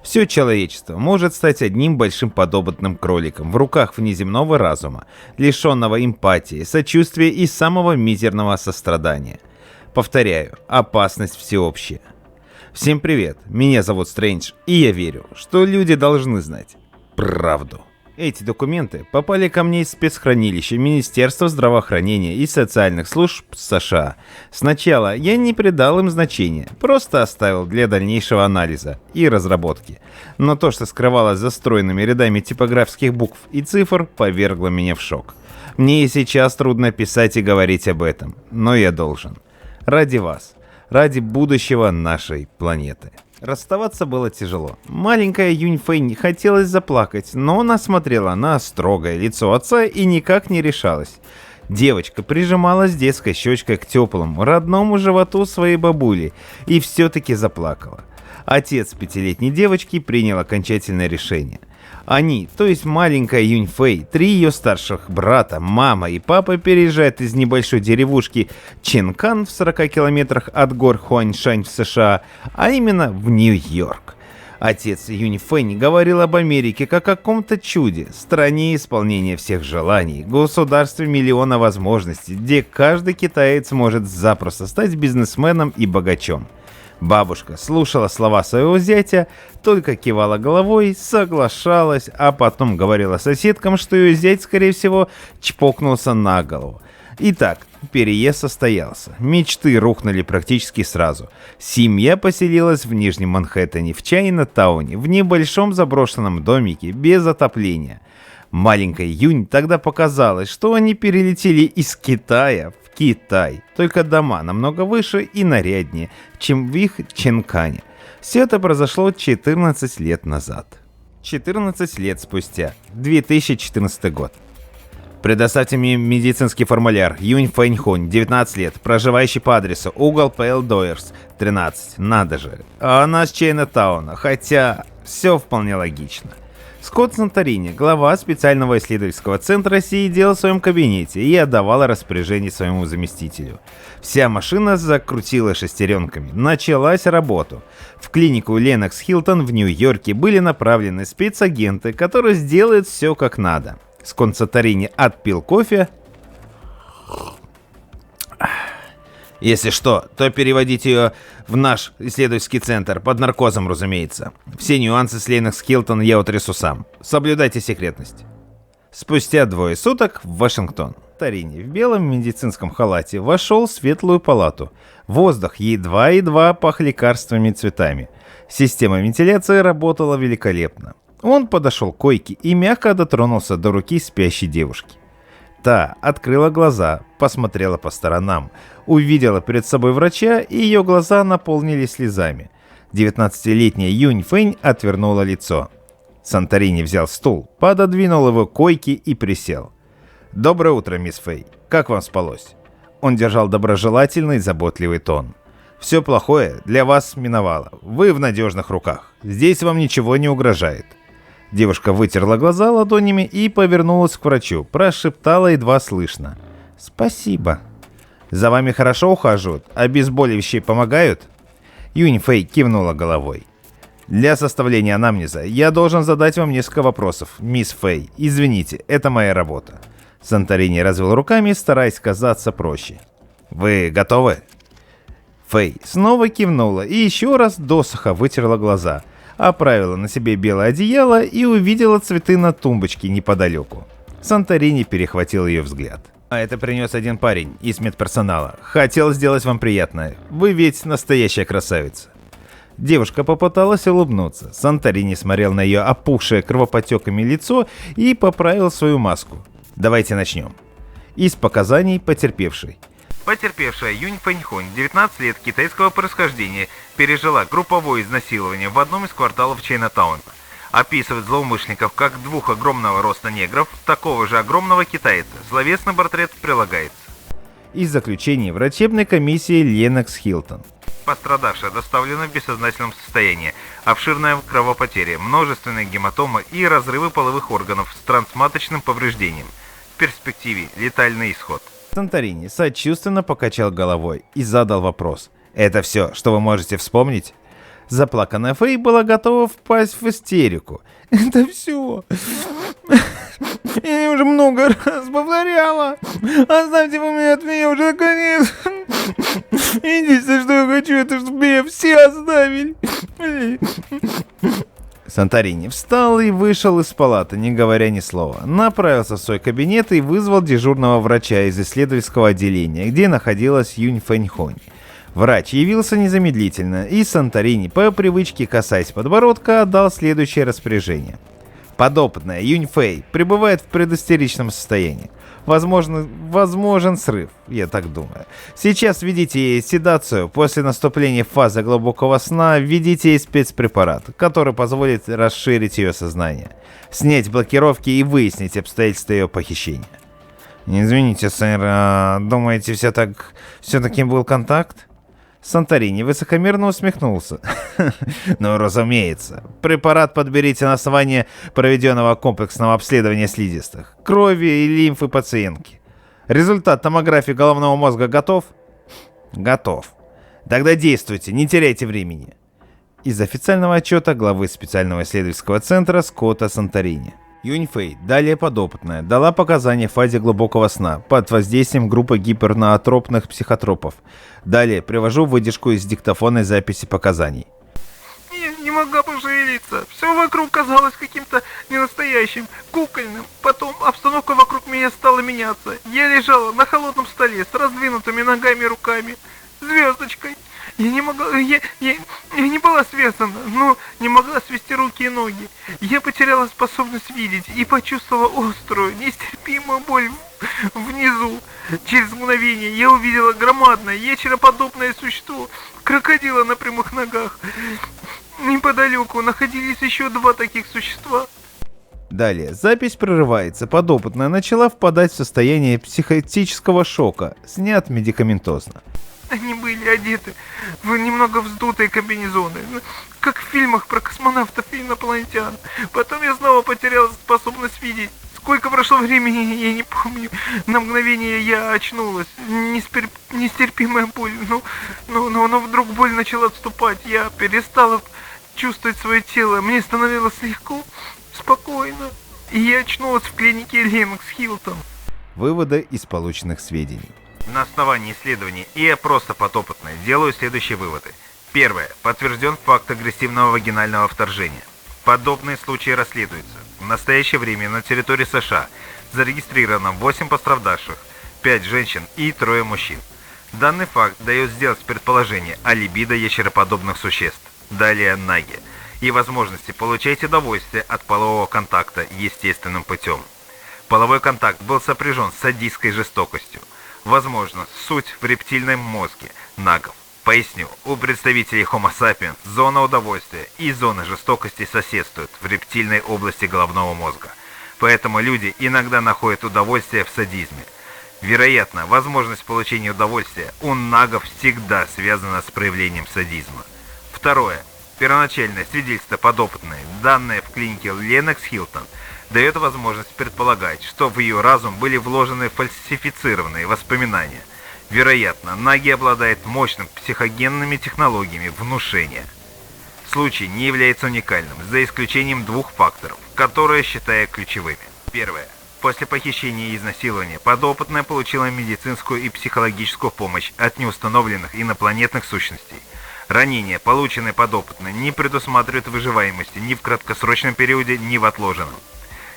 Все человечество может стать одним большим подопытным кроликом в руках внеземного разума, лишенного эмпатии, сочувствия и самого мизерного сострадания. Повторяю, опасность всеобщая. Всем привет, меня зовут Стрэндж, и я верю, что люди должны знать правду. Эти документы попали ко мне из спецхранилища Министерства здравоохранения и социальных служб США. Сначала я не придал им значения, просто оставил для дальнейшего анализа и разработки. Но то, что скрывалось за стройными рядами типографских букв и цифр, повергло меня в шок. Мне и сейчас трудно писать и говорить об этом, но я должен. Ради вас, ради будущего нашей планеты. Расставаться было тяжело. Маленькая Юнь Фэй хотелось заплакать, но она смотрела на строгое лицо отца и никак не решалась. Девочка прижималась детской щечкой к теплому, родному животу своей бабули и все-таки заплакала. Отец пятилетней девочки принял окончательное решение. Они, то есть маленькая Юнь Фэй, 3 ее старших брата, мама и папа переезжают из небольшой деревушки Ченкан в 40 километрах от гор Хуаньшань в США, а именно в Нью-Йорк. Отец Юнь Фэй говорил об Америке как о каком-то чуде, стране исполнения всех желаний, государстве миллиона возможностей, где каждый китаец может запросто стать бизнесменом и богачом. Бабушка слушала слова своего зятя, только кивала головой, соглашалась, а потом говорила соседкам, что ее зять, скорее всего, чпокнулся на голову. Итак, переезд состоялся. Мечты рухнули практически сразу. Семья поселилась в Нижнем Манхэттене, в Чайна-тауне, в небольшом заброшенном домике, без отопления. Маленькой Юнь тогда показалось, что они перелетели из Китая в Китай, только дома намного выше и наряднее, чем в их Ченкане. Все это произошло 14 лет назад. 14 лет спустя, 2014 год. Предоставьте мне медицинский формуляр. Юнь Фэньхунь, 19 лет, проживающий по адресу угол Пейл Дойерс, 13. Надо же. А она с Чайна-тауна, хотя все вполне логично. Скотт Санторини, глава специального исследовательского центра, сидел в своем кабинете и отдавал распоряжение своему заместителю. Вся машина закрутила шестеренками. Началась работа. В клинику Ленокс Хилтон в Нью-Йорке были направлены спецагенты, которые сделают все как надо. Скотт Санторини отпил кофе. Если что, то переводите ее в наш исследовательский центр, под наркозом, разумеется. Все нюансы с Ленокс Хилтон я утрясу сам. Соблюдайте секретность. Спустя 2 суток в Вашингтон. Санторини в белом медицинском халате вошел в светлую палату. Воздух едва-едва пах лекарствами и цветами. Система вентиляции работала великолепно. Он подошел к койке и мягко дотронулся до руки спящей девушки. Та открыла глаза, посмотрела по сторонам, увидела перед собой врача, и ее глаза наполнились слезами. 19-летняя Юнь Фэнь отвернула лицо. Санторини взял стул, пододвинул его к койке и присел. «Доброе утро, мисс Фэй. Как вам спалось?» Он держал доброжелательный, заботливый тон. «Все плохое для вас миновало. Вы в надежных руках. Здесь вам ничего не угрожает». Девушка вытерла глаза ладонями и повернулась к врачу, прошептала едва слышно. «Спасибо». «За вами хорошо ухаживают? Обезболивающие помогают?» Юнь Фэй кивнула головой. «Для составления анамнеза я должен задать вам несколько вопросов, мисс Фэй. Извините, это моя работа». Санторини развел руками, стараясь казаться проще. «Вы готовы?» Фэй снова кивнула и еще раз досуха вытерла глаза, оправила на себе белое одеяло и увидела цветы на тумбочке неподалеку. Санторини перехватил ее взгляд. «А это принес один парень из медперсонала. Хотел сделать вам приятное. Вы ведь настоящая красавица». Девушка попыталась улыбнуться. Санторини смотрел на ее опухшее кровоподтеками лицо и поправил свою маску. Давайте начнем. Из показаний потерпевшей. Потерпевшая Юнь Фэньхунь, 19 лет, китайского происхождения, пережила групповое изнасилование в одном из кварталов Чайнатауна. Описывает злоумышленников как двух огромного роста негров, такого же огромного китайца. Словесный портрет прилагается. Из заключений врачебной комиссии Ленокс Хилтон. Пострадавшая доставлена в бессознательном состоянии, обширная кровопотеря, множественные гематомы и разрывы половых органов с трансматочным повреждением. В перспективе летальный исход. Санторини сочувственно покачал головой и задал вопрос. «Это все, что вы можете вспомнить?» Заплаканная Фэй была готова впасть в истерику. «Это все. Я уже много раз повторяла. Оставьте вы меня от меня уже наконец. Единственное, что я хочу, это чтобы меня все оставили». Санторини встал и вышел из палаты, не говоря ни слова. Направился в свой кабинет и вызвал дежурного врача из исследовательского отделения, где находилась Юнь Фэньхунь. Врач явился незамедлительно, и Санторини, по привычке касаясь подбородка, отдал следующее распоряжение. Подопытная Юнь Фэй пребывает в предистеричном состоянии. Возможен срыв, я так думаю. Сейчас введите ей седацию. После наступления фазы глубокого сна введите ей спецпрепарат, который позволит расширить ее сознание, снять блокировки и выяснить обстоятельства ее похищения. Извините, сэр, думаете, все-таки был контакт? Санторини высокомерно усмехнулся. Ну, разумеется. Препарат подберите на основании проведенного комплексного обследования слизистых, крови и лимфы пациентки. Результат томографии головного мозга готов? Готов. Тогда действуйте, не теряйте времени. Из официального отчета главы специального исследовательского центра Скотта Санторини. Юнь Фэй, далее подопытная, дала показания в фазе глубокого сна под воздействием группы гиперноотропных психотропов. Далее привожу выдержку из диктофонной записи показаний. Я не могла пошевелиться. Все вокруг казалось каким-то ненастоящим, кукольным. Потом обстановка вокруг меня стала меняться. Я лежала на холодном столе с раздвинутыми ногами и руками, звездочкой. Я не могла, я не была связана, но не могла свести руки и ноги. Я потеряла способность видеть и почувствовала острую, нестерпимую боль внизу. Через мгновение я увидела громадное, ящероподобное существо, крокодила на прямых ногах. Неподалеку находились еще два таких существа. Далее запись прерывается. Подопытная начала впадать в состояние психотического шока, снят медикаментозно. Они были одеты в немного вздутые комбинезоны, как в фильмах про космонавтов и инопланетян. Потом я снова потеряла способность видеть. Сколько прошло времени, я не помню. На мгновение я очнулась. Нестерпимая боль. Но вдруг боль начала отступать. Я перестала чувствовать свое тело. Мне становилось легко, спокойно. И я очнулась в клинике Ленокс Хилтон. Выводы из полученных сведений. На основании исследований и опроса подопытной делаю следующие выводы. Первое. Подтвержден факт агрессивного вагинального вторжения. Подобные случаи расследуются. В настоящее время на территории США зарегистрировано 8 пострадавших, 5 женщин и 3 мужчин. Данный факт дает сделать предположение о либидо ящероподобных существ. Далее наги. И возможности получать удовольствие от полового контакта естественным путем. Половой контакт был сопряжен с садистской жестокостью. Возможно, суть в рептильном мозге нагов. Поясню, у представителей Homo sapiens зона удовольствия и зона жестокости соседствуют в рептильной области головного мозга. Поэтому люди иногда находят удовольствие в садизме. Вероятно, возможность получения удовольствия у нагов всегда связана с проявлением садизма. Второе. Первоначальное свидетельство подопытной, данное в клинике Ленокс Хилтон, дает возможность предполагать, что в ее разум были вложены фальсифицированные воспоминания. Вероятно, наги обладает мощным психогенными технологиями внушения. Случай не является уникальным, за исключением 2 факторов, которые считаю ключевыми. Первое. После похищения и изнасилования подопытная получила медицинскую и психологическую помощь от неустановленных инопланетных сущностей. Ранения, полученные подопытной, не предусматривают выживаемости ни в краткосрочном периоде, ни в отложенном.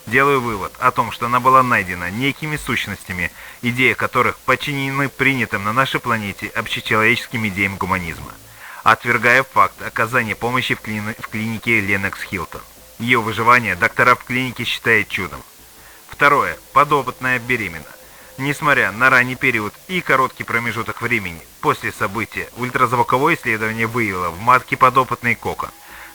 Делаю вывод о том, что она была найдена некими сущностями, идеи которых подчинены принятым на нашей планете общечеловеческим идеям гуманизма. Отвергаю факт оказания помощи в клинике Ленокс Хилтон. Ее выживание доктора в клинике считают чудом. Второе. Подопытная беременна. Несмотря на ранний период и короткий промежуток времени после события, ультразвуковое исследование выявило в матке подопытный кокон,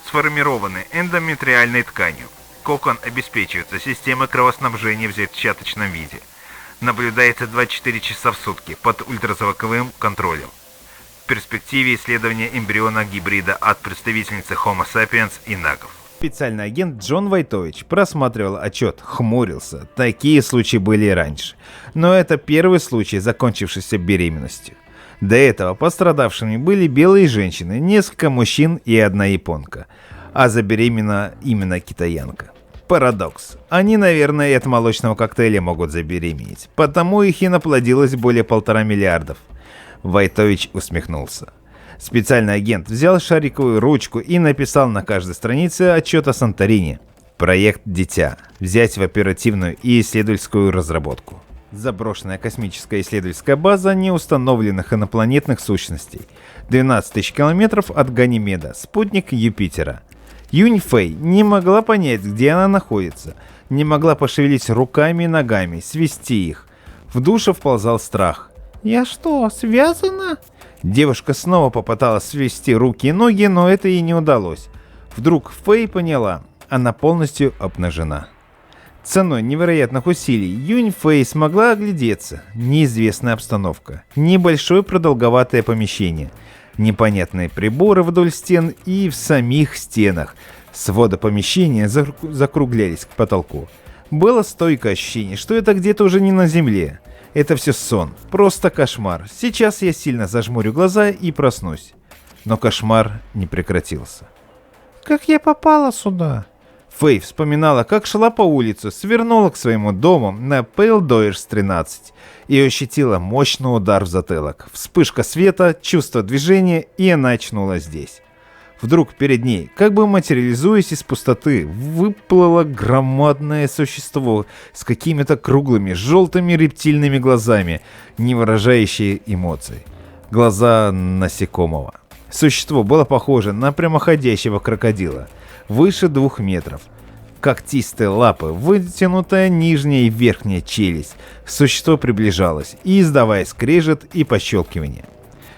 сформированный эндометриальной тканью. Кокон обеспечивается системой кровоснабжения в зачаточном виде. Наблюдается 24 часа в сутки под ультразвуковым контролем. В перспективе исследования эмбриона гибрида от представительницы Homo sapiens и нагов. Специальный агент Джон Войтович просматривал отчет, хмурился. Такие случаи были и раньше. Но это первый случай, закончившийся беременностью. До этого пострадавшими были белые женщины, несколько мужчин и одна японка. А забеременела именно китаянка. Парадокс. Они, наверное, от молочного коктейля могут забеременеть. Потому их и наплодилось более 1,5 миллиарда. Войтович усмехнулся. Специальный агент взял шариковую ручку и написал на каждой странице отчет о Санторини. Проект «Дитя». Взять в оперативную и исследовательскую разработку. Заброшенная космическая исследовательская база неустановленных инопланетных сущностей. 12 тысяч километров от Ганимеда, спутник Юпитера. Юнь Фэй не могла понять, где она находится. Не могла пошевелить руками и ногами, свести их. В душу вползал страх. «Я что, связана?» Девушка снова попыталась свести руки и ноги, но это ей не удалось. Вдруг Фэй поняла, она полностью обнажена. Ценой невероятных усилий Юнь Фэй смогла оглядеться. Неизвестная обстановка, небольшое продолговатое помещение, непонятные приборы вдоль стен и в самих стенах. Своды помещения закруглялись к потолку. Было стойкое ощущение, что это где-то уже не на земле. Это все сон, просто кошмар. Сейчас я сильно зажмурю глаза и проснусь. Но кошмар не прекратился. Как я попала сюда? Фэй вспоминала, как шла по улице, свернула к своему дому на Пейлдойрс 13 и ощутила мощный удар в затылок. Вспышка света, чувство движения, и она очнулась здесь. Вдруг перед ней, как бы материализуясь из пустоты, выплыло громадное существо с какими-то круглыми, желтыми рептильными глазами, не выражающие эмоций. Глаза насекомого. Существо было похоже на прямоходящего крокодила, выше 2 метров. Когтистые лапы, вытянутая нижняя и верхняя челюсть. Существо приближалось, и издавая скрежет и пощелкивание.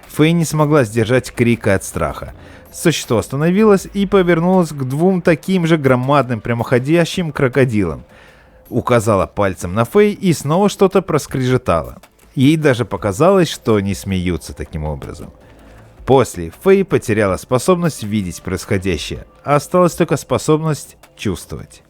Фэй не смогла сдержать крика от страха. Существо остановилось и повернулось к 2 таким же громадным прямоходящим крокодилам. Указала пальцем на Фэй и снова что-то проскрежетало. Ей даже показалось, что они смеются таким образом. После Фэй потеряла способность видеть происходящее, а осталась только способность чувствовать.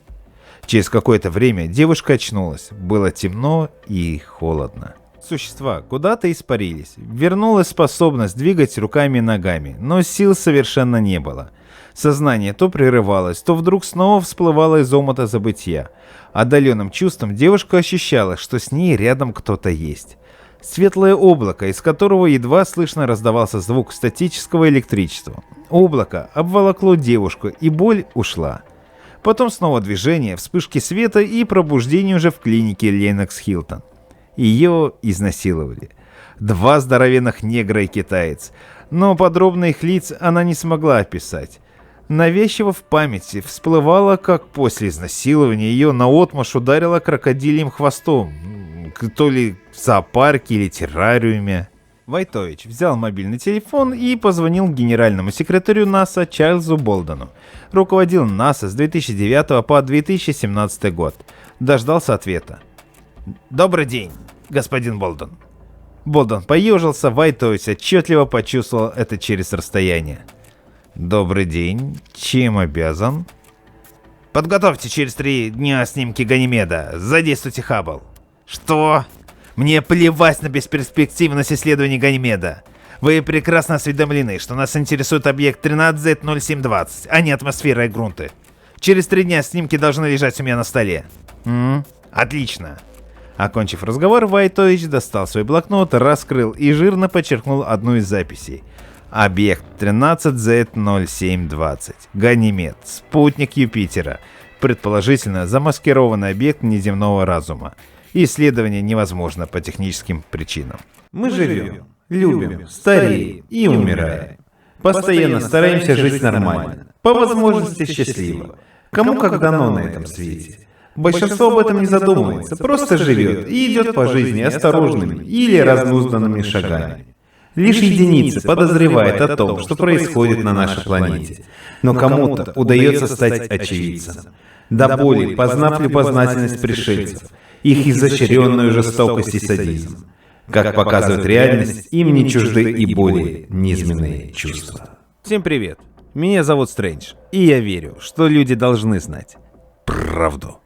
Через какое-то время девушка очнулась. Было темно и холодно. Существа куда-то испарились. Вернулась способность двигать руками и ногами, но сил совершенно не было. Сознание то прерывалось, то вдруг снова всплывало из омута забытья. Отдаленным чувством девушка ощущала, что с ней рядом кто-то есть. Светлое облако, из которого едва слышно раздавался звук статического электричества. Облако обволокло девушку, и боль ушла. Потом снова движение, вспышки света и пробуждение уже в клинике Ленокс Хилтон. Ее изнасиловали. 2 здоровенных негра и китаец. Но подробно их лиц она не смогла описать. Навязчиво в памяти всплывало, как после изнасилования ее наотмашь ударило крокодильем хвостом. То ли в зоопарке или террариуме. Войтович взял мобильный телефон и позвонил генеральному секретарю НАСА Чарльзу Болдену. Руководил НАСА с 2009 по 2017 год. Дождался ответа. «Добрый день, господин Болден». Болден поежился, Войтович отчетливо почувствовал это через расстояние. «Добрый день. Чем обязан?» «Подготовьте через 3 дня снимки Ганимеда. Задействуйте Хаббл». «Что? Мне плевать на бесперспективность исследований Ганимеда. Вы прекрасно осведомлены, что нас интересует объект 13Z0720, а не атмосфера и грунты. Через 3 дня снимки должны лежать у меня на столе». «Отлично». Окончив разговор, Войтович достал свой блокнот, раскрыл и жирно подчеркнул одну из записей. Объект 13Z0720. Ганимед. Спутник Юпитера. Предположительно, замаскированный объект неземного разума. Исследование невозможно по техническим причинам. Мы живем, любим, стареем и умираем. Постоянно стараемся жить нормально. По возможности счастливо. Кому как дано на этом свете. Большинство об этом не задумывается, просто живет и идет по жизни осторожными или разнузданными шагами. Лишь единицы подозревают о том, что происходит на нашей планете, но кому-то удается стать очевидцем. До боли познав любознательность пришельцев, их изощренную жестокость и садизм. Как показывает реальность, им не чужды и более низменные чувства. Всем привет, меня зовут Стрэндж, и я верю, что люди должны знать правду.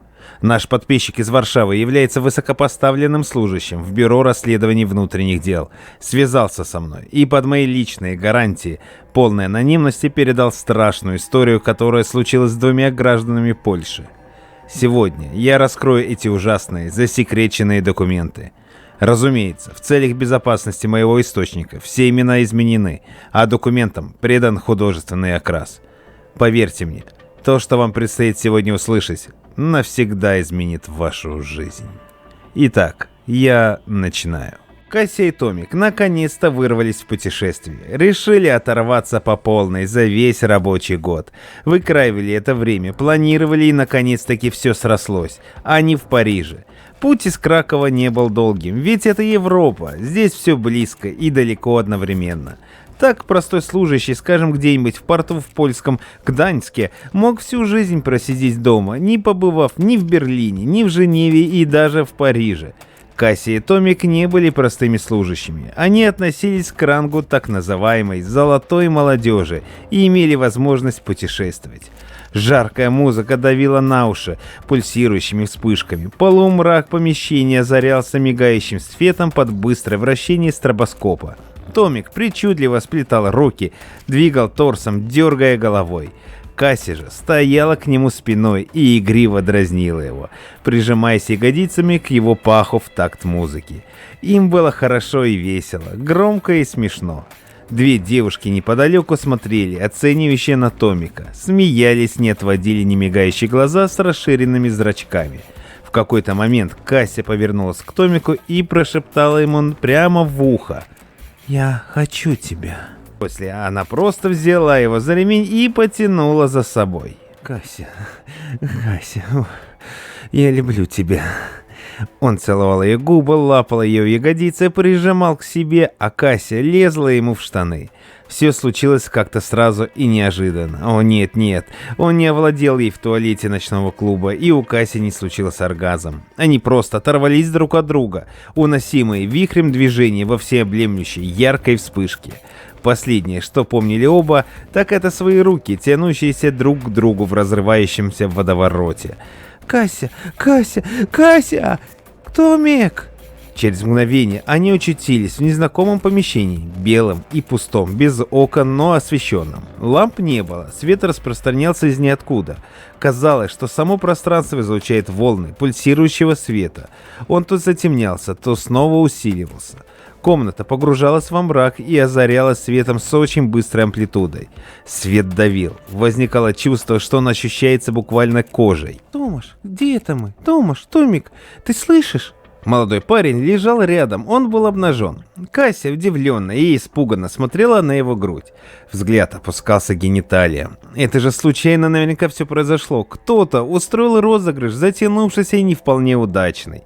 Наш подписчик из Варшавы является высокопоставленным служащим в Бюро расследований внутренних дел. Связался со мной и под мои личные гарантии полной анонимности передал страшную историю, которая случилась с 2 гражданами Польши. Сегодня я раскрою эти ужасные, засекреченные документы. Разумеется, в целях безопасности моего источника все имена изменены, а документам придан художественный окрас. Поверьте мне, то, что вам предстоит сегодня услышать, навсегда изменит вашу жизнь. Итак, я начинаю. Кася и Томик наконец-то вырвались в путешествие. Решили оторваться по полной за весь рабочий год. Выкраивали это время, планировали и наконец-таки все срослось. Они в Париже. Путь из Кракова не был долгим, ведь это Европа. Здесь все близко и далеко одновременно. Так простой служащий, скажем, где-нибудь в порту в польском Гданьске, мог всю жизнь просидеть дома, не побывав ни в Берлине, ни в Женеве и даже в Париже. Кася и Томик не были простыми служащими. Они относились к рангу так называемой «золотой молодежи» и имели возможность путешествовать. Жаркая музыка давила на уши пульсирующими вспышками. Полумрак помещения озарялся мигающим светом под быстрое вращение стробоскопа. Томик причудливо сплетал руки, двигал торсом, дергая головой. Кася же стояла к нему спиной и игриво дразнила его, прижимаясь ягодицами к его паху в такт музыки. Им было хорошо и весело, громко и смешно. 2 девушки неподалеку смотрели, оценивающие на Томика, смеялись, не отводили немигающие глаза с расширенными зрачками. В какой-то момент Кася повернулась к Томику и прошептала ему прямо в ухо: «Я хочу тебя». После она просто взяла его за ремень и потянула за собой. «Кася, я люблю тебя». Он целовал ее губы, лапал ее ягодицы, прижимал к себе, а Кася лезла ему в штаны. Все случилось как-то сразу и неожиданно. О нет, он не овладел ей в туалете ночного клуба, и у Каси не случился оргазм. Они просто оторвались друг от друга, уносимые вихрем движения во всеобъемлющей яркой вспышке. Последнее, что помнили оба, так это свои руки, тянущиеся друг к другу в разрывающемся водовороте. «Кася! Томик!» Через мгновение они очутились в незнакомом помещении, белом и пустом, без окон, но освещенном. Ламп не было, свет распространялся из ниоткуда. Казалось, что само пространство излучает волны пульсирующего света. Он то затемнялся, то снова усиливался. Комната погружалась во мрак и озарялась светом с очень быстрой амплитудой. Свет давил. Возникало чувство, что он ощущается буквально кожей. «Томаш, где это мы? Томик, ты слышишь?» Молодой парень лежал рядом, он был обнажен. Кася удивленно и испуганно смотрела на его грудь. Взгляд опускался к гениталиям. Это же случайно наверняка все произошло. Кто-то устроил розыгрыш, затянувшийся и не вполне удачный.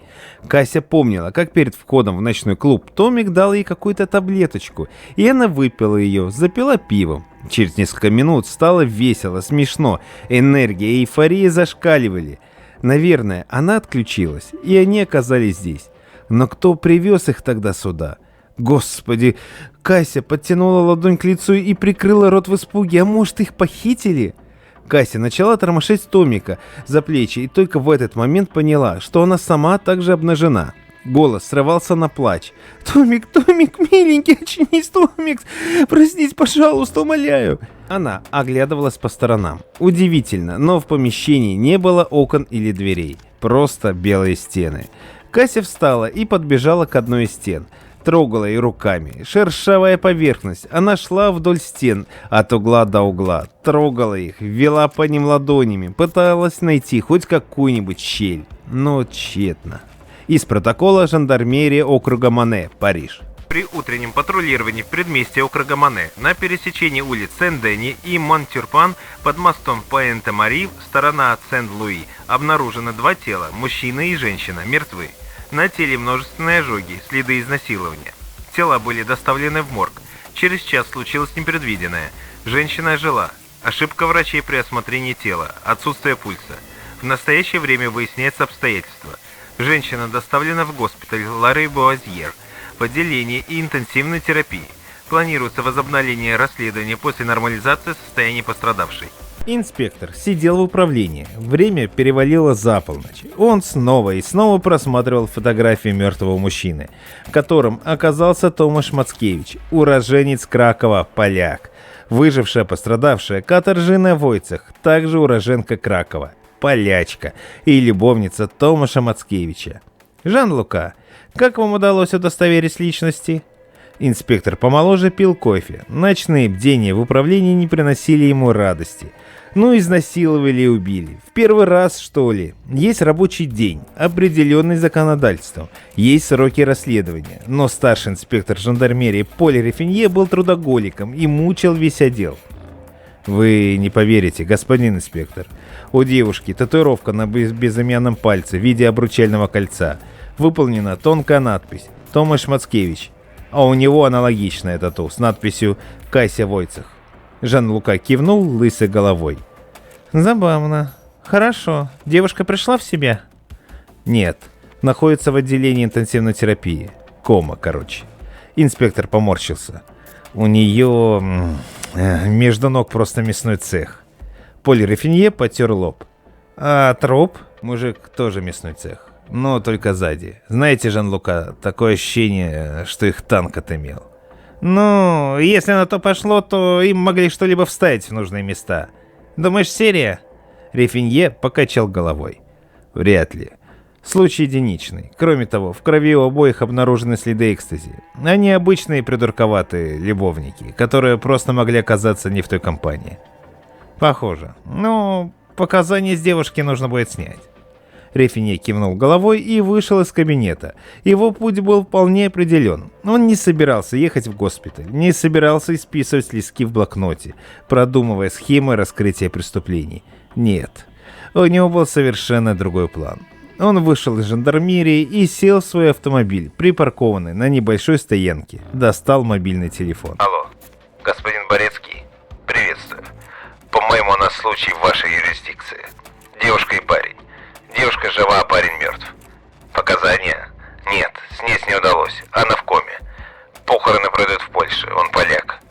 Кася помнила, как перед входом в ночной клуб Томик дал ей какую-то таблеточку, и она выпила ее, запила пивом. Через несколько минут стало весело, смешно, энергия и эйфория зашкаливали. Наверное, она отключилась, и они оказались здесь. Но кто привез их тогда сюда? Господи, Кася подтянула ладонь к лицу и прикрыла рот в испуге. А может, их похитили? Кася начала тормошить Томика за плечи и только в этот момент поняла, что она сама также обнажена. Голос срывался на плач. «Томик, миленький, очнись, Томик! Простите, пожалуйста, умоляю!» Она оглядывалась по сторонам. Удивительно, но в помещении не было окон или дверей. Просто белые стены. Кася встала и подбежала к одной из стен. Трогала ее руками. Шершавая поверхность. Она шла вдоль стен, от угла до угла. Трогала их, вела по ним ладонями. Пыталась найти хоть какую-нибудь щель. Но тщетно. Из протокола жандармерии округа Моне, Париж. При утреннем патрулировании в предместье округа Мане на пересечении улиц Сен-Дени и Монтюрпан под мостом Пуэнте-Мари, сторона от Сен-Луи, обнаружено 2 тела, мужчина и женщина, мертвы. На теле множественные ожоги, следы изнасилования. Тела были доставлены в морг. Через час случилось непредвиденное. Женщина жила. Ошибка врачей при осмотрении тела, отсутствие пульса. В настоящее время выясняется обстоятельства. Женщина доставлена в госпиталь Лары-Буазьер в отделении и интенсивной терапии. Планируется возобновление расследования после нормализации состояния пострадавшей. Инспектор сидел в управлении. Время перевалило за полночь. Он снова и снова просматривал фотографии мертвого мужчины, которым оказался Томаш Мацкевич, уроженец Кракова, поляк. Выжившая пострадавшая Катаржина Войцех, также уроженка Кракова, полячка и любовница Томаша Мацкевича. Жан-Лука, как вам удалось удостоверить личности? Инспектор помоложе пил кофе. Ночные бдения в управлении не приносили ему радости. Ну, изнасиловали и убили. В первый раз, что ли? Есть рабочий день, определенный законодательством. Есть сроки расследования. Но старший инспектор жандармерии Поль Рефинье был трудоголиком и мучил весь отдел. Вы не поверите, господин инспектор. У девушки татуировка на безымянном пальце в виде обручального кольца. Выполнена тонкая надпись «Томаш Мацкевич». А у него аналогичная тату с надписью «Кася Войцех». Жан-Лука кивнул лысой головой. Забавно. Хорошо. Девушка пришла в себя? Нет. Находится в отделении интенсивной терапии. Кома, короче. Инспектор поморщился. У нее между ног просто мясной цех. Поль Рефинье потер лоб. А труп? Мужик тоже мясной цех. Но только сзади. Знаете, Жан-Лука, такое ощущение, что их танк отымел. Ну, если на то пошло, то им могли что-либо вставить в нужные места. Думаешь, серия? Рефинье покачал головой. Вряд ли. Случай единичный. Кроме того, в крови у обоих обнаружены следы экстази. Они обычные придурковатые любовники, которые просто могли оказаться не в той компании. Похоже. Ну, показания с девушки нужно будет снять. Рефинье кивнул головой и вышел из кабинета. Его путь был вполне определен. Он не собирался ехать в госпиталь, не собирался исписывать листки в блокноте, продумывая схемы раскрытия преступлений. Нет, у него был совершенно другой план. Он вышел из жандармерии и сел в свой автомобиль, припаркованный на небольшой стоянке. Достал мобильный телефон. Алло, господин Борецкий, приветствую. По-моему, у нас случай в вашей юрисдикции. Девушка и парень. Девушка жива, а парень мертв. Показания? Нет, снять не удалось. Она в коме. Похороны пройдут в Польше, он поляк.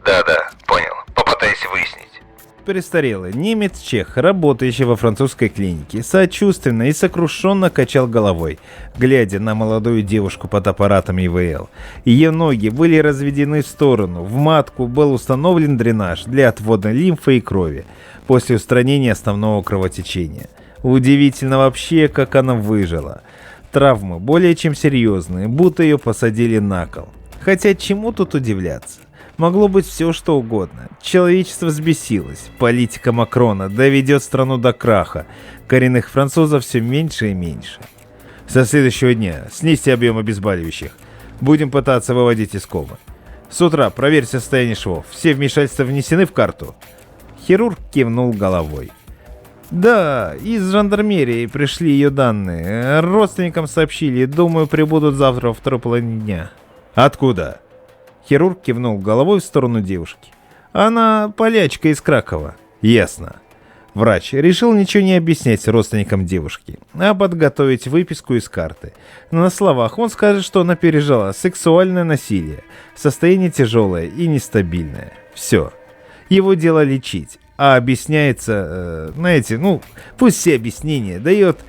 Да, понял. Попытайся выяснить. Престарелый немец-чех, работающий во французской клинике, сочувственно и сокрушенно качал головой, глядя на молодую девушку под аппаратом ИВЛ. Ее ноги были разведены в сторону, в матку был установлен дренаж для отвода лимфы и крови после устранения основного кровотечения. Удивительно вообще, как она выжила. Травмы более чем серьезные, будто ее посадили на кол. Хотя чему тут удивляться? Могло быть все что угодно. Человечество взбесилось. Политика Макрона доведет страну до краха. Коренных французов все меньше и меньше. Со следующего дня снизьте объем обезболивающих. Будем пытаться выводить из комы. С утра проверь состояние швов. Все вмешательства внесены в карту. Хирург кивнул головой. Да, из жандармерии пришли ее данные. Родственникам сообщили. Думаю, прибудут завтра во второй половине дня. Откуда? Хирург кивнул головой в сторону девушки. Она полячка из Кракова. Ясно. Врач решил ничего не объяснять родственникам девушки, а подготовить выписку из карты. На словах он скажет, что она пережила сексуальное насилие, состояние тяжелое и нестабильное. Все. Его дело лечить. А объясняется, пусть все объяснения дает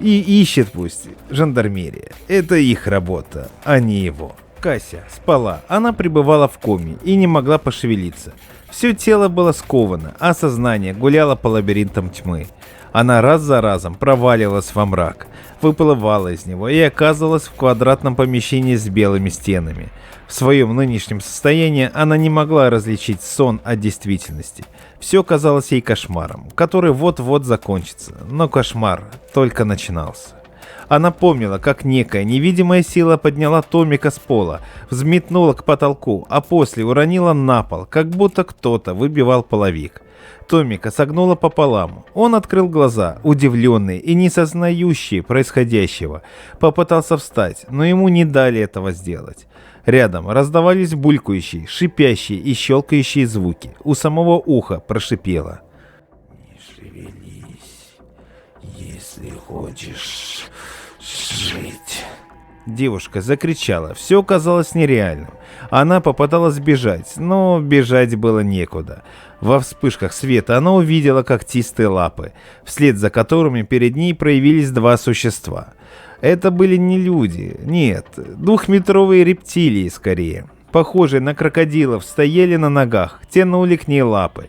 и ищет пусть жандармерия. Это их работа, а не его. Кася спала, она пребывала в коме и не могла пошевелиться. Все тело было сковано, а сознание гуляло по лабиринтам тьмы. Она раз за разом проваливалась во мрак, выплывала из него и оказывалась в квадратном помещении с белыми стенами. В своем нынешнем состоянии она не могла различить сон от действительности. Все казалось ей кошмаром, который вот-вот закончится, но кошмар только начинался. Она помнила, как некая невидимая сила подняла Томика с пола, взметнула к потолку, а после уронила на пол, как будто кто-то выбивал половик. Томика согнула пополам. Он открыл глаза, удивленный и не сознающий происходящего. Попытался встать, но ему не дали этого сделать. Рядом раздавались булькающие, шипящие и щелкающие звуки. У самого уха прошипело: «Не шевелись, если хочешь жить». Девушка закричала, все казалось нереальным. Она попыталась бежать, но бежать было некуда. Во вспышках света она увидела когтистые лапы, вслед за которыми перед ней проявились два существа. Это были не люди, нет, двухметровые рептилии скорее. Похожие на крокодилов, стояли на ногах, тянули к ней лапы.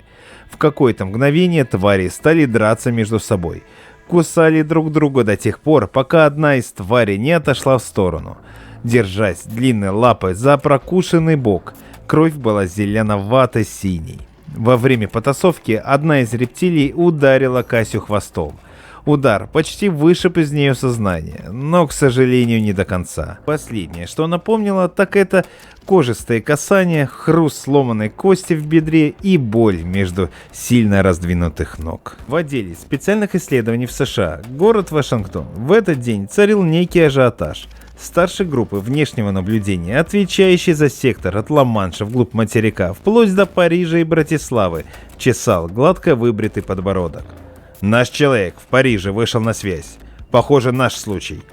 В какое-то мгновение твари стали драться между собой. Кусали друг друга до тех пор, пока одна из тварей не отошла в сторону, держась длинной лапой за прокушенный бок. Кровь была зеленовато-синей. Во время потасовки одна из рептилий ударила Касю хвостом. Удар почти вышиб из нее сознание, но, к сожалению, не до конца. Последнее, что она помнила, так это кожистое касание, хруст сломанной кости в бедре и боль между сильно раздвинутых ног. В отделе специальных исследований в США, город Вашингтон, в этот день царил некий ажиотаж. Старший группы внешнего наблюдения, отвечающий за сектор от Ла-Манша вглубь материка, вплоть до Парижа и Братиславы, чесал гладко выбритый подбородок. «Наш человек в Париже вышел на связь. Похоже, наш случай».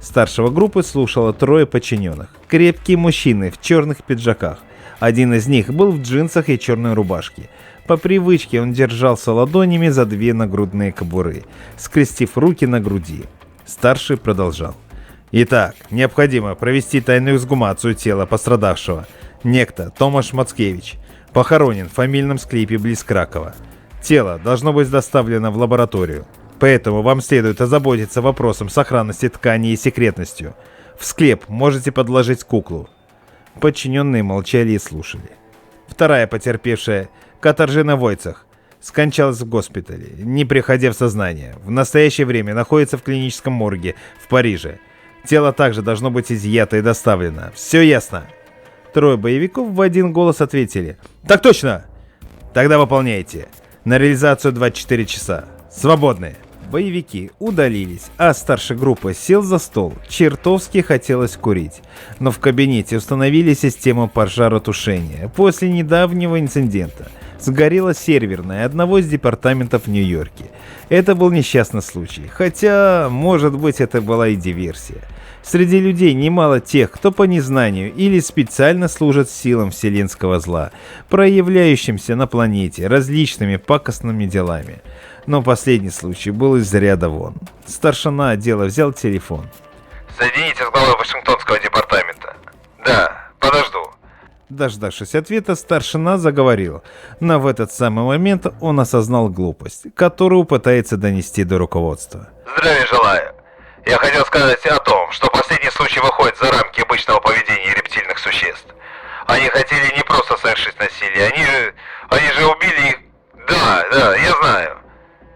Старшего группы слушало трое подчиненных. Крепкие мужчины в черных пиджаках. Один из них был в джинсах и черной рубашке. По привычке он держался ладонями за две нагрудные кобуры, скрестив руки на груди. Старший продолжал. «Итак, необходимо провести тайную эксгумацию тела пострадавшего. Некто Томаш Мацкевич похоронен в фамильном склепе близ Кракова. Тело должно быть доставлено в лабораторию. Поэтому вам следует озаботиться вопросом сохранности ткани и секретностью. В склеп можете подложить куклу». Подчиненные молчали и слушали. Вторая потерпевшая, Катаржина Войцах, скончалась в госпитале, не приходя в сознание. В настоящее время находится в клиническом морге в Париже. Тело также должно быть изъято и доставлено. Все ясно? Трое боевиков в один голос ответили: «Так точно!» «Тогда выполняйте. На реализацию 24 часа. Свободны». Боевики удалились, а старший группы сел за стол. Чертовски хотелось курить. Но в кабинете установили систему пожаротушения. После недавнего инцидента сгорела серверная одного из департаментов в Нью-Йорке. Это был несчастный случай, хотя, может быть, это была и диверсия. Среди людей немало тех, кто по незнанию или специально служат силам вселенского зла, проявляющимся на планете различными пакостными делами. Но последний случай был из ряда вон. Старшина отдела взял телефон. «Соедините с главой Вашингтонского департамента». «Да, подожду». Дождавшись ответа, старшина заговорил, но в этот самый момент он осознал глупость, которую пытается донести до руководства. «Здравия желаю. Я хотел сказать о том, что последний случай выходит за рамки обычного поведения рептильных существ. Они хотели не просто совершить насилие, они же убили их. Да, я знаю.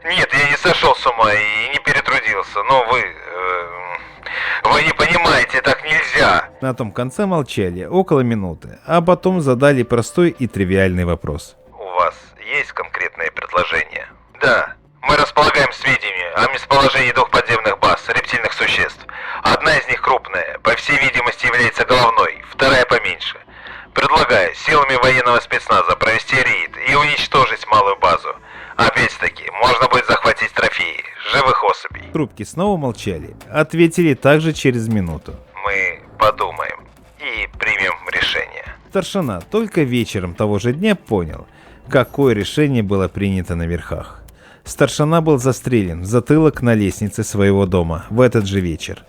Нет, я не сошел с ума и не перетрудился, но вы не понимаете, так нельзя». На том конце молчали около минуты, а потом задали простой и тривиальный вопрос. «У вас есть конкретное предложение?» «Да. Мы располагаем сведениями о местоположении двух подземных баз рептильных существ. Одна из них крупная, по всей видимости является головной, вторая поменьше. Предлагаю силами военного спецназа провести рейд и уничтожить малую базу. Опять-таки, можно будет захватить трофеи, живых особей». Трубки снова молчали, ответили также через минуту. «Мы подумаем и примем решение». Старшина только вечером того же дня понял, какое решение было принято на верхах. Старшина был застрелен в затылок на лестнице своего дома в этот же вечер.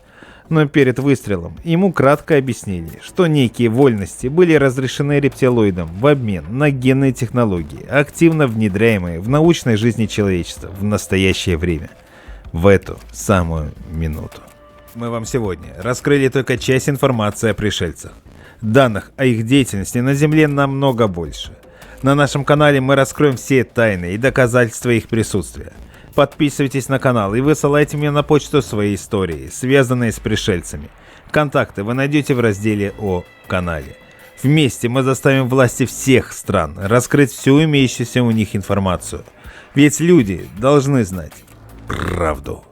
Но перед выстрелом ему кратко объяснили, что некие вольности были разрешены рептилоидам в обмен на генные технологии, активно внедряемые в научной жизни человечества в настоящее время. В эту самую минуту. Мы вам сегодня раскрыли только часть информации о пришельцах. Данных о их деятельности на Земле намного больше. На нашем канале мы раскроем все тайны и доказательства их присутствия. Подписывайтесь на канал и высылайте мне на почту свои истории, связанные с пришельцами. Контакты вы найдете в разделе о канале. Вместе мы заставим власти всех стран раскрыть всю имеющуюся у них информацию. Ведь люди должны знать правду.